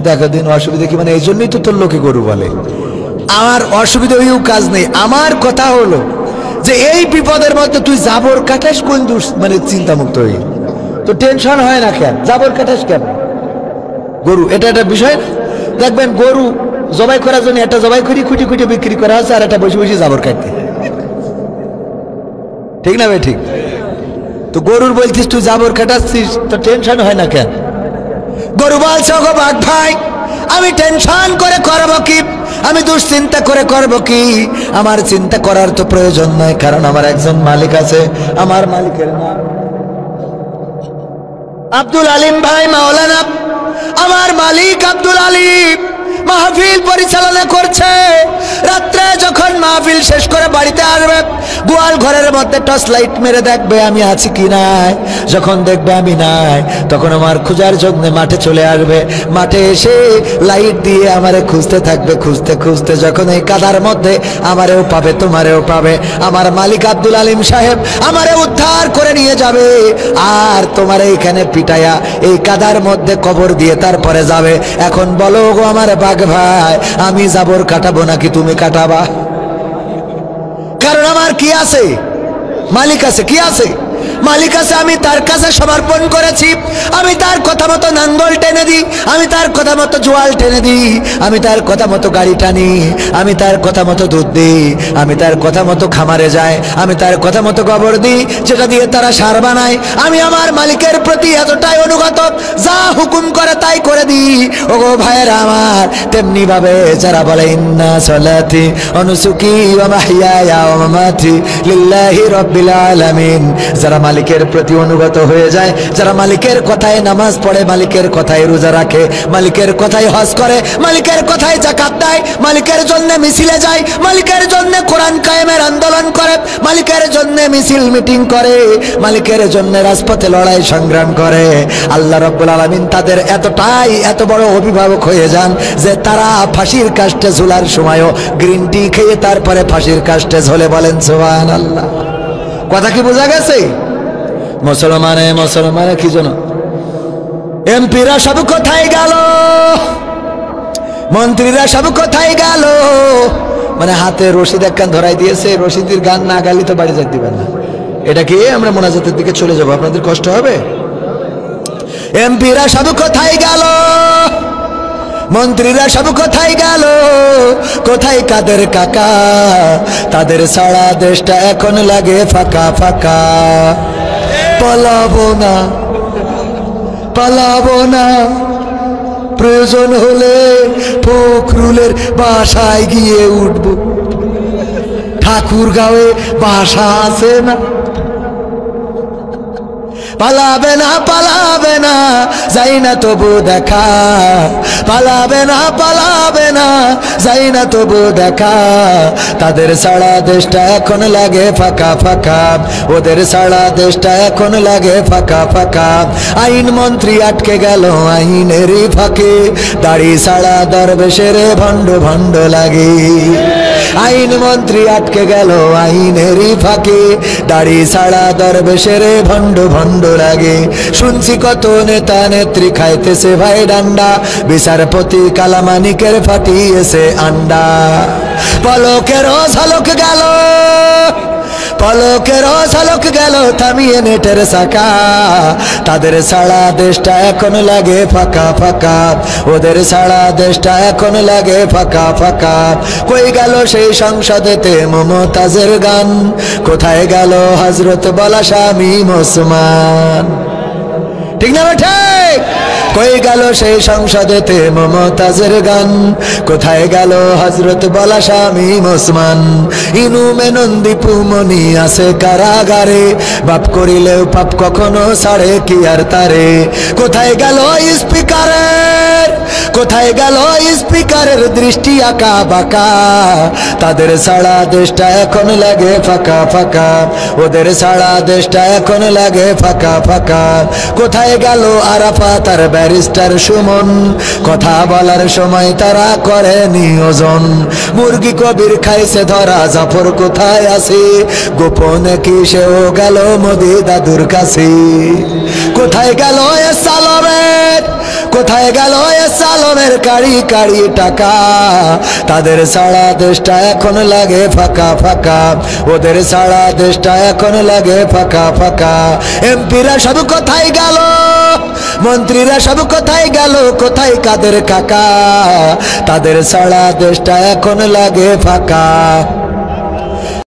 দেখা দিন অসুবিধা কি মানে? এই জন্যই তো তোর লোকে গরু বলে। আমার অসুবিধা হয়েও কাজ নেই। আমার কথা হলো যে এই বিপদের মধ্যে তুই জাবর কাটাস কোন দূর, মানে চিন্তামুক্ত হয়ে তো টেনশন হয় না কেন? জাবর কাটাস কেন? গরু এটা একটা বিষয় না। দেখবেন গরু জবাই করার জন্য একটা জবাই করি খুঁটি খুঁটি বিক্রি করা হচ্ছে, আর একটা বসে বসে জাবর কাটতে, ঠিক না ভাই? ঠিক। তো গরুর বলছিস তুই জাবর কাটাচ্ছিস, তো টেনশন হয় না কেন? গরু বলছে গো বাঘ ভাই, আমি টেনশন করে করব কি, আমি দুশ্চিন্তা করে করব কি? আমার চিন্তা করার তো প্রয়োজন নয়, কারণ আমার একজন মালিক আছে। আমার মালিকের নাম আব্দুল আলিম ভাই মাওলানা। আমার মালিক আব্দুল আলিম মাহফিল পরিচালনা করছে। রাত্রে যখন মাহফিল শেষ করে বাড়িতে আসবে, গোয়াল ঘরের মধ্যে টর্চ লাইট মেরে দেখবে আমি আছি কি নাই। যখন দেখবে আমি নাই, তখন আমার খোঁজার জন্য মাঠে চলে আসবে। মাঠে এসে লাইট দিয়ে আমারে খুঁজতে থাকবে, খুঁজতে খুঁজতে যখন এই কাদার মধ্যে আমারেও পাবে, তোমারেও পাবে। আমার মালিক আব্দুল আলিম সাহেব আমারে উদ্ধার করে নিয়ে যাবে, আর তোমার এইখানে পিটাইয়া এই কাদার মধ্যে কবর দিয়ে তারপরে যাবে। এখন বলো গো আমার বাঘ ভাই, আমি জাবর কাটাবো নাকি তুমি কাটাবা? কারণ আমার কি আছে? মালিক আছে। কি আছে? মালিক আছে। আমি তার কাছে সমর্পণ করেছি। আমি তার কথা মতো নাঙ্গল টেনে দিই, আমি তার কথা মতো জোয়াল টেনে দিই, আমি তার কথা মতো গাড়ি টানি, আমি তার কথা মতো দুধ দিই, আমি তার কথা মতো খামারে যাই, আমি তার কথা মতো গোবর দিই, যেটা দিয়ে তারা সার বানায়। আমি আমার মালিকের প্রতি এতটাই অনুগত, যা হুকুম করে তাই করে দিই। ওগো ভাইয়েরা আমার, তেমনি ভাবে যারা বলে ইন্না সলাতি ওয়া নুসুকি ওয়া মাহইয়ায়া ওয়া মামাতি লিল্লাহি রাব্বিল আলামিন, যারা মালিকের প্রতি অনুগত হয়ে যায়, যারা মালিকের কথায় নামাজ পড়ে, মালিকের কথায় রোজা রাখে, মালিকের কথায় হজ করে, মালিকের কথায় যাকাত দেয়, মালিকের জন্য মিছিলে যায়, মালিকের জন্য কোরআন কায়েমের আন্দোলন করে, মালিকের জন্য মিছিল মিটিং করে, মালিকের জন্য রাজপথে লড়াই সংগ্রাম করে, আল্লাহ রাব্বুল আলামিন তাদের এতটাই এত বড় অভিভাবক হয়ে যান যে তারা ফাঁসির কাস্টে ঝোলার সময়ও গ্রিন টি খেয়ে তারপরে ফাঁসির কাস্টে ঝোলে। বলেন সুবহানাল্লাহ। কথা কি বোঝা গেছে? মুসলমানে কি জন্য এমপিরা সব কোথায় গেল, মন্ত্রীরা সব কোথায় গেল? মানে হাতে রশিদ একখান ধরাই দিয়েছে, রশিদের গান না গালি তো বাড়ি যেতে দিবেন না। এটা কি আমরা মোনাজাতের দিকে চলে যাব, আপনাদের কষ্ট হবে? এমপিরা সব কোথায় গেল, মন্ত্রীরা সব কোথায় গেল? কোথায় কাদের কাকা? তাদের সারা দেশটা এখন লাগে ফাঁকা ফাঁকা। পালাবো না, পালাবো না, প্রয়োজন হলে ফখরুলের বাসায় গিয়ে উঠব। ঠাকুরগাঁওয়ে বাসা আছে না? পালাবে না, পালাবে না, যাই না তবু দেখা, পালাবে না, পালাবে না, যাই না তবু দেখা। তাদের সারা দেশটা এখন লাগে ফাঁকা ফাঁকা, ওদের সারা দেশটা এখন লাগে ফাঁকা ফাঁকা। আইন মন্ত্রী আটকে গেল আইনেরই ফাঁকে, দাড়ি সারা দরবেশের ভণ্ড ভণ্ড লাগে। আইন মন্ত্রী আটকে গেল আইনেরই ফাঁকে, দাড়ি সারা দরবেশের ভণ্ড ভণ্ড লাগে। শুনছি কত নেতা নেত্রী খাইতেছে ভাই ডান্ডা, বিচারপতি কালামানিকের ফাটিয়েছে আন্ডা। পলকেরও ঝলক গেল, পলকেরও ঝলক গেল থামিয়ে নেটের চাকা। তাদের সারা দেশটা এখন লাগে ফাঁকা ফাঁকা, ওদের সারা দেশটা এখন লাগে ফাঁকা ফাঁকা। কই গেল সেই সংসদেতে মমতাজের গান, কোথায় গেল হযরত বলা শামীম ওসমান? ঠিক না ঠিক? কই গেল সেই সংসদেতে মমতাজের গান, কোথায় গেল হযরত বলা শামীম ওসমান, ইনু মেনন দীপু মনি আছে কারাগারে, বাপ করিলেও পাপ কখনো ছাড়ে কি আর তারে। কোথায় গেল স্পিকারের, কোথায় গেল স্পিকারের দৃষ্টি আঁকা বাঁকা, তাদের ছাড়া দেশটা এখন লাগে ফাঁকা ফাঁকা, ওদের ছাড়া দেশটা এখন লাগে ফাঁকা ফাঁকা। কোথায় গেল আরাফাত আর ব্যারিস্টার সুমন, কথা বলার সময় তারা করে নিয়োজন। মুরগি কবির খাইছে ধরা, জাফর কোথায় আছে, গোপনে কি সেও গেল মোদি দাদুর কাছে। কোথায় গেল এ সালমের, কোথায় গেল এ সালমের কাড়ি কাড়ি টাকা, তাদের ছাড়া দেশটা এখন লাগে ফাঁকা ফাঁকা, ওদের ছাড়া দেশটা এখন লাগে ফাঁকা ফাঁকা। এমপিরা সব কোথায় গেল, মন্ত্রীরা সব কোথায় গেল, কোথায় কাদের কাকা, তাদের ছাড়া দেশটা এখন লাগে ফাঁকা।